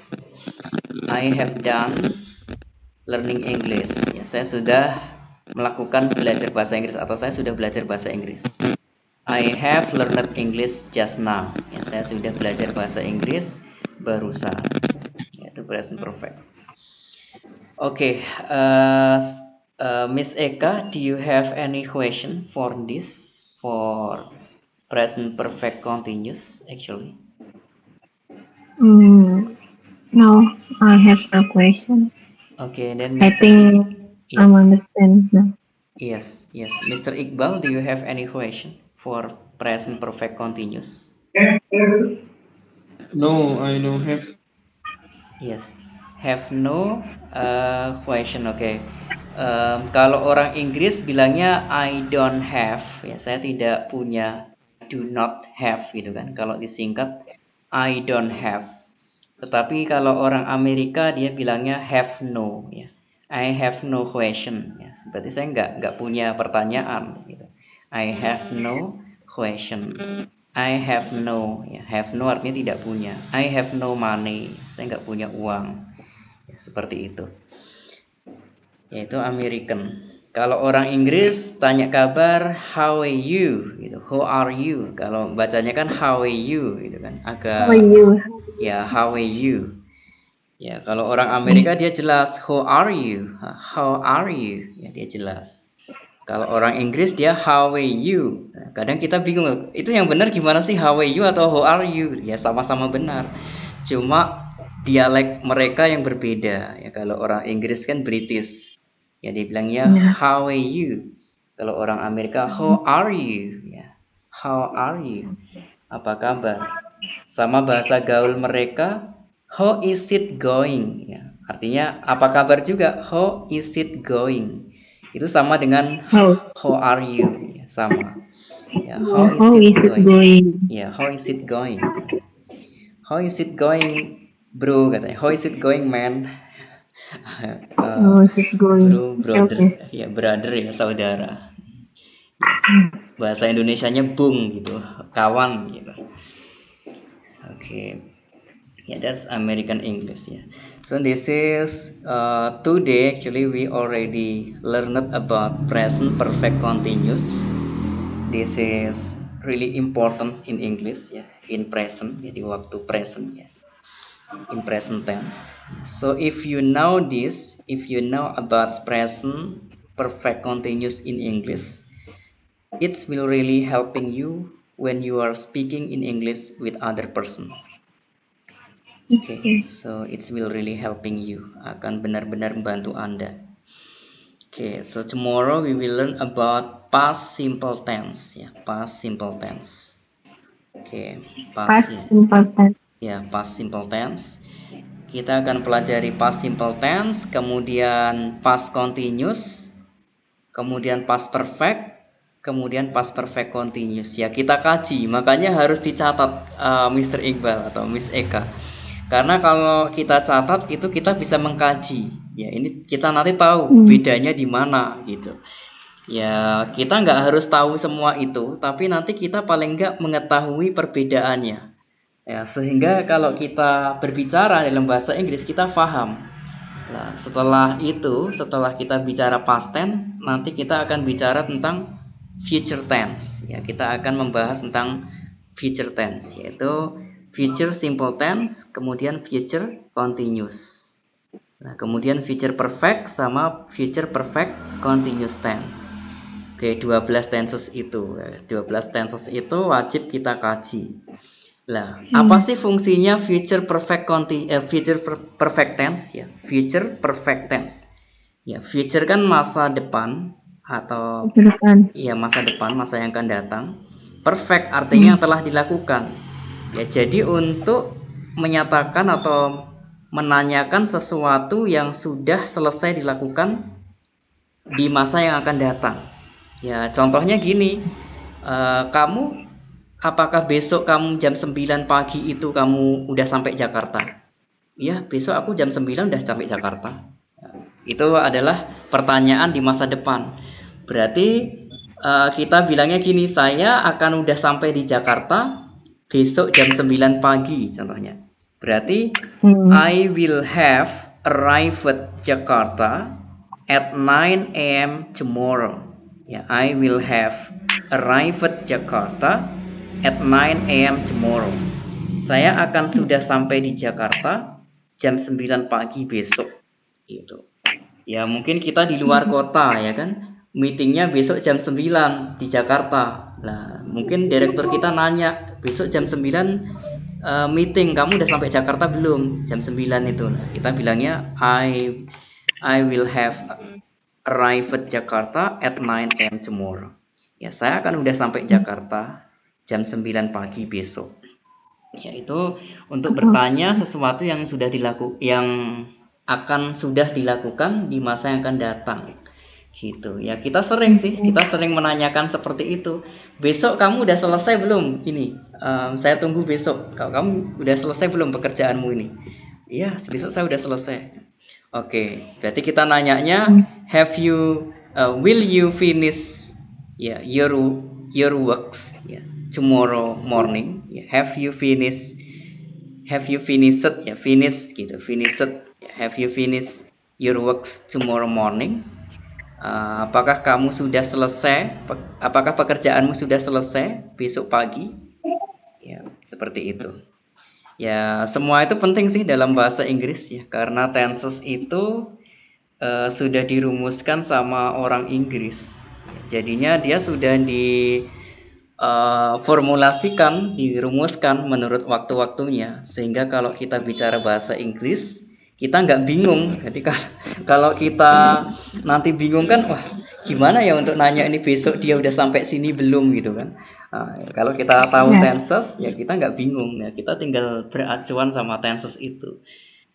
I have done learning English. Ya, saya sudah melakukan belajar bahasa Inggris atau saya sudah belajar bahasa Inggris. I have learned English just now. Ya, saya sudah belajar bahasa Inggris barusan. Yaitu present perfect. Oke, Miss Eka, do you have any question for this, for present perfect continuous actually? No, I have no question. Okay, then I Mr. think I Yes, understand now. yes. Mr. Iqbal, do you have any question for present perfect continuous? No, I don't have. Yes, have no question. Oke. Kalau orang Inggris bilangnya I don't have, ya saya tidak punya, do not have gitu kan. Kalau disingkat I don't have. Tetapi kalau orang Amerika dia bilangnya have no, ya. I have no question. Ya, berarti saya nggak punya pertanyaan. Gitu. I have no question. I have no, ya, have no artinya tidak punya. I have no money, saya nggak punya uang, ya, seperti itu. Yaitu American. Kalau orang Inggris tanya kabar, how are you, gitu. Who are you? Kalau bacanya kan how are you, gitu kan. How are you? Ya, how are you? Ya, kalau orang Amerika dia jelas who are you? How are you? Ya, dia jelas. Kalau orang Inggris dia how are you. Nah, kadang kita bingung, itu yang benar gimana sih, how are you atau how are you? Ya sama-sama benar. Cuma dialek mereka yang berbeda. Ya kalau orang Inggris kan British. Ya dia bilangnya how are you. Kalau orang Amerika how are you? Ya, how are you? Apa kabar? Sama bahasa gaul mereka how is it going? Ya, artinya apa kabar juga, how is it going? Itu sama dengan how are you, ya, sama. Ya, how is it going? Ya, how is it going? How is it going, bro? Katanya. How is it going, man? How is it going? Bro, brother, Okay. ya brother ya saudara. Bahasa Indonesianya bung gitu, kawan gitu. Oke. Yeah, that's American English. Yeah. So this is today actually we already learned about present perfect continuous. This is really important in English ya, in present ya, di waktu present ya, in present tense. So if you know this, if you know about present perfect continuous in English, it will really helping you when you are speaking in English with other person. Okay, so it will really helping you, akan benar-benar membantu Anda. Okay, so tomorrow we will learn about past simple tense ya, past simple tense. Okay, past simple tense. Ya, past simple tense. Kita akan pelajari past simple tense, kemudian past continuous, kemudian past perfect, kemudian past perfect continuous. Ya, kita kaji, makanya harus dicatat Mr. Iqbal atau Miss Eka. Karena kalau kita catat itu kita bisa mengkaji. Ya, ini kita nanti tahu bedanya di mana gitu. Ya, kita nggak harus tahu semua itu, tapi nanti kita paling nggak mengetahui perbedaannya. Ya, sehingga kalau kita berbicara dalam bahasa Inggris kita paham. Nah, setelah itu, setelah kita bicara past tense, nanti kita akan bicara tentang future tense. Ya, kita akan membahas tentang future tense, yaitu future simple tense, kemudian future continuous. Nah, kemudian future perfect sama future perfect continuous tense. Oke, 12 tenses itu. 12 tenses itu wajib kita kaji. Lah, apa sih fungsinya future perfect perfect tense ya? Future perfect tense. Ya, future kan masa depan atau ya masa depan, masa yang akan datang. Perfect artinya telah dilakukan. Ya, jadi untuk menyatakan atau menanyakan sesuatu yang sudah selesai dilakukan di masa yang akan datang. Ya, contohnya gini, kamu apakah besok kamu jam 9 pagi itu kamu udah sampai Jakarta? Ya, besok aku jam 9 udah sampai Jakarta. Itu adalah pertanyaan di masa depan. Berarti kita bilangnya gini, saya akan udah sampai di Jakarta besok jam 9 pagi contohnya. Berarti I will have arrived Jakarta at 9 a.m. tomorrow. Ya, I will have arrived Jakarta at 9 a.m. tomorrow. Saya akan sudah sampai di Jakarta jam 9 pagi besok. Gitu. Ya mungkin kita di luar kota ya kan. Meetingnya besok jam 9 di Jakarta. Nah, mungkin direktur kita nanya, besok jam 9 meeting, kamu udah sampai Jakarta belum? Jam 9 itu. Nah, kita bilangnya I will have arrived Jakarta at 9 a.m. tomorrow. Ya, saya akan udah sampai Jakarta jam 9 pagi besok. Ya, itu untuk bertanya sesuatu yang akan sudah dilakukan di masa yang akan datang. Gitu. Ya, kita sering menanyakan seperti itu. Besok kamu udah selesai belum? Ini, saya tunggu besok. Kalau kamu udah selesai belum pekerjaanmu ini? Iya, besok saya udah selesai. Oke, berarti kita nanyanya, will you finish ya your works ya tomorrow morning? Ya, have you finished ya, finish gitu, finished ya, have you finished your works tomorrow morning? Apakah kamu sudah selesai? Apakah pekerjaanmu sudah selesai besok pagi? Ya, seperti itu. Ya, semua itu penting sih dalam bahasa Inggris ya, karena tenses itu sudah dirumuskan sama orang Inggris. Jadinya dia sudah dirumuskan menurut waktu-waktunya, sehingga kalau kita bicara bahasa Inggris kita nggak bingung. Jadi kalau kita nanti bingung kan, wah gimana ya untuk nanya ini besok dia udah sampai sini belum gitu kan. Kalau kita tahu tenses ya kita nggak bingung ya, kita tinggal beracuan sama tenses itu,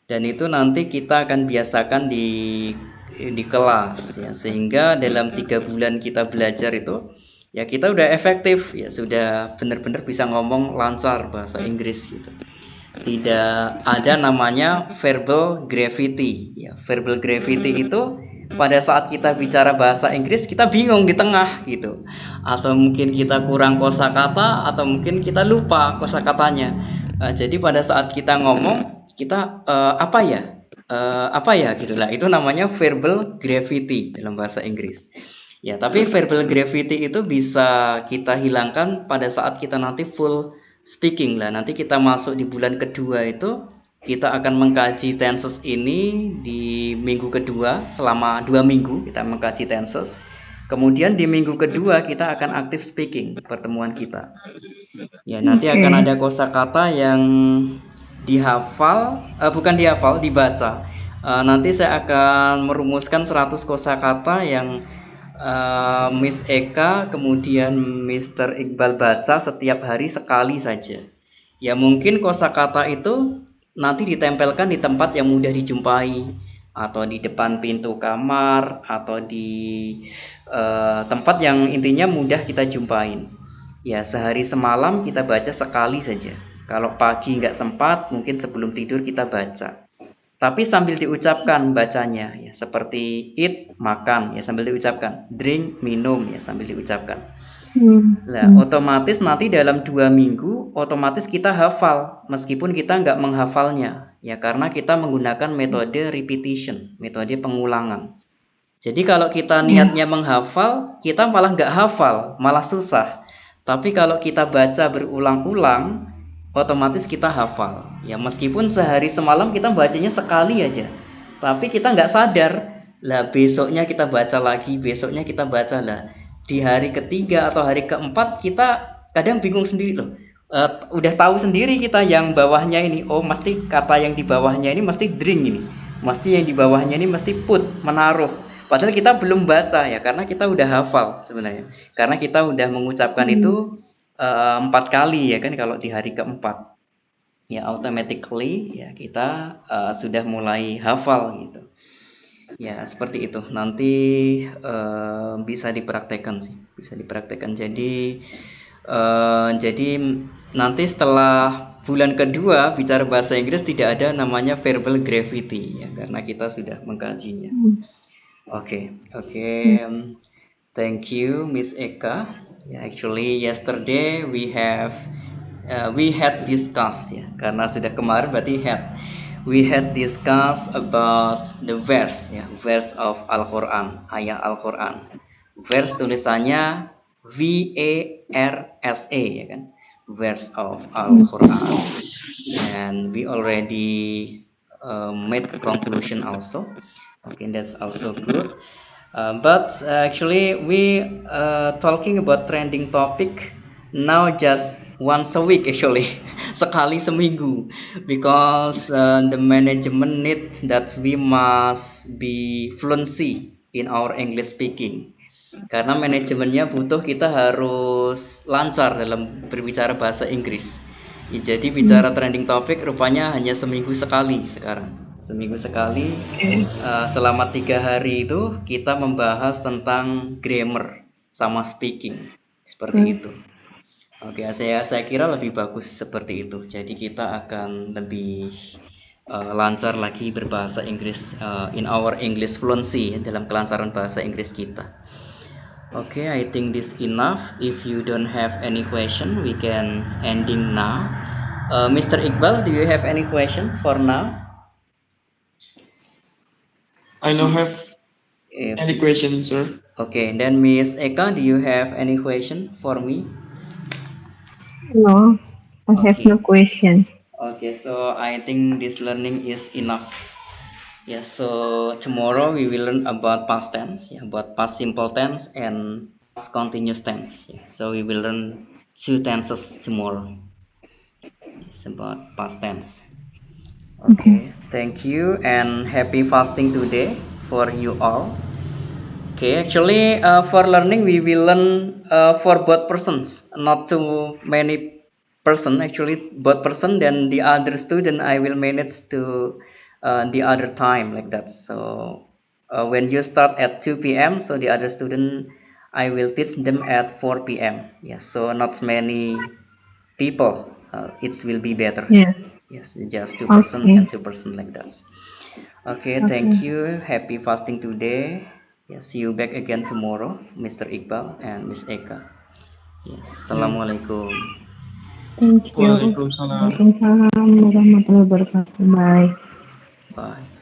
dan itu nanti kita akan biasakan di kelas ya, sehingga dalam 3 bulan kita belajar itu ya kita udah efektif ya, sudah benar-benar bisa ngomong lancar bahasa Inggris gitu. Tidak ada namanya verbal gravity ya. Verbal gravity itu pada saat kita bicara bahasa Inggris kita bingung di tengah gitu, atau mungkin kita kurang kosakata, atau mungkin kita lupa kosakatanya. Jadi pada saat kita ngomong kita apa ya gitulah, itu namanya verbal gravity dalam bahasa Inggris ya. Tapi verbal gravity itu bisa kita hilangkan pada saat kita nanti full speaking lah. Nanti kita masuk di bulan kedua itu kita akan mengkaji tenses ini di minggu kedua, selama 2 minggu kita mengkaji tenses. Kemudian di minggu kedua kita akan aktif speaking pertemuan kita. Ya, nanti akan ada kosakata yang dibaca. Nanti saya akan merumuskan 100 kosakata yang Miss Eka kemudian Mr. Iqbal baca setiap hari sekali saja. Ya mungkin kosakata itu nanti ditempelkan di tempat yang mudah dijumpai, atau di depan pintu kamar, atau di tempat yang intinya mudah kita jumpain. Ya, sehari semalam kita baca sekali saja. Kalau pagi nggak sempat, mungkin sebelum tidur kita baca. Tapi sambil diucapkan bacanya ya, seperti eat makan ya sambil diucapkan, drink minum ya sambil diucapkan. Nah, otomatis nanti dalam 2 minggu otomatis kita hafal meskipun kita nggak menghafalnya ya, karena kita menggunakan metode repetition, metode pengulangan. Jadi kalau kita niatnya menghafal, kita malah nggak hafal, malah susah. Tapi kalau kita baca berulang-ulang, otomatis kita hafal ya, meskipun sehari semalam kita bacanya sekali aja, tapi kita nggak sadar lah, besoknya kita baca lagi, besoknya kita baca lah, di hari ketiga atau hari keempat kita kadang bingung sendiri loh. Udah tahu sendiri kita yang bawahnya ini, oh mesti kata yang di bawahnya ini mesti drink, ini mesti yang di bawahnya ini mesti put, menaruh, padahal kita belum baca ya, karena kita udah hafal sebenarnya, karena kita udah mengucapkan itu 4 kali ya kan. Kalau di hari keempat ya automatically ya kita sudah mulai hafal gitu Ya, seperti itu. Nanti bisa dipraktekkan sih, bisa dipraktekkan. Jadi nanti setelah bulan kedua bicara bahasa Inggris tidak ada namanya verbal gravity ya, karena kita sudah mengkajinya. Oke, oke. Thank you, Miss Eka. Yeah, actually yesterday we had discussed ya, karena sudah kemarin berarti we had discussed about the verse ya, verse of Al-Quran, ayat Al-Quran. Verse tulisannya VARSE ya kan, verse of Al-Quran, and we already made a conclusion also. Okay, that's also good. But actually, we talking about trending topic now just once a week actually, sekali seminggu, because the management needs that we must be fluency in our English speaking. Karena manajemennya butuh kita harus lancar dalam berbicara bahasa Inggris. Ya, jadi bicara trending topic rupanya hanya seminggu sekali sekarang. Seminggu sekali, selama 3 hari itu kita membahas tentang grammar sama speaking. Seperti itu. Oke, saya kira lebih bagus seperti itu. Jadi kita akan lebih lancar lagi berbahasa Inggris in our English fluency, dalam kelancaran bahasa Inggris kita. Okay, I think this enough. If you don't have any question, we can ending now. Mr. Iqbal, do you have any question for now? I don't have any Okay. question, sir. Okay, then Miss Eka, do you have any question for me? No, I have no Okay. question. Okay, so I think this learning is enough. Yeah, so tomorrow we will learn about past tense, yeah, about past simple tense and past continuous tense. Yeah. So we will learn 2 tenses tomorrow. It's about past tense. Okay, thank you and happy fasting today for you all. Okay, actually, for learning we will learn for both persons, not too many person. Actually, both person. Then the other student I will manage to the other time like that. So when you start at 2 p.m., so the other student I will teach them at 4 p.m. Yes, so not many people. It will be better. Yeah. Yes, just 2% Okay. and 2% like that. Okay, Okay. thank you. Happy fasting today. Yeah, see you back again tomorrow, Mr. Iqbal and Miss Eka. Yes, Assalamualaikum. Thank you. Waalaikumsalam. Waalaikumsalam warahmatullahi wabarakatuh. Bye. Bye.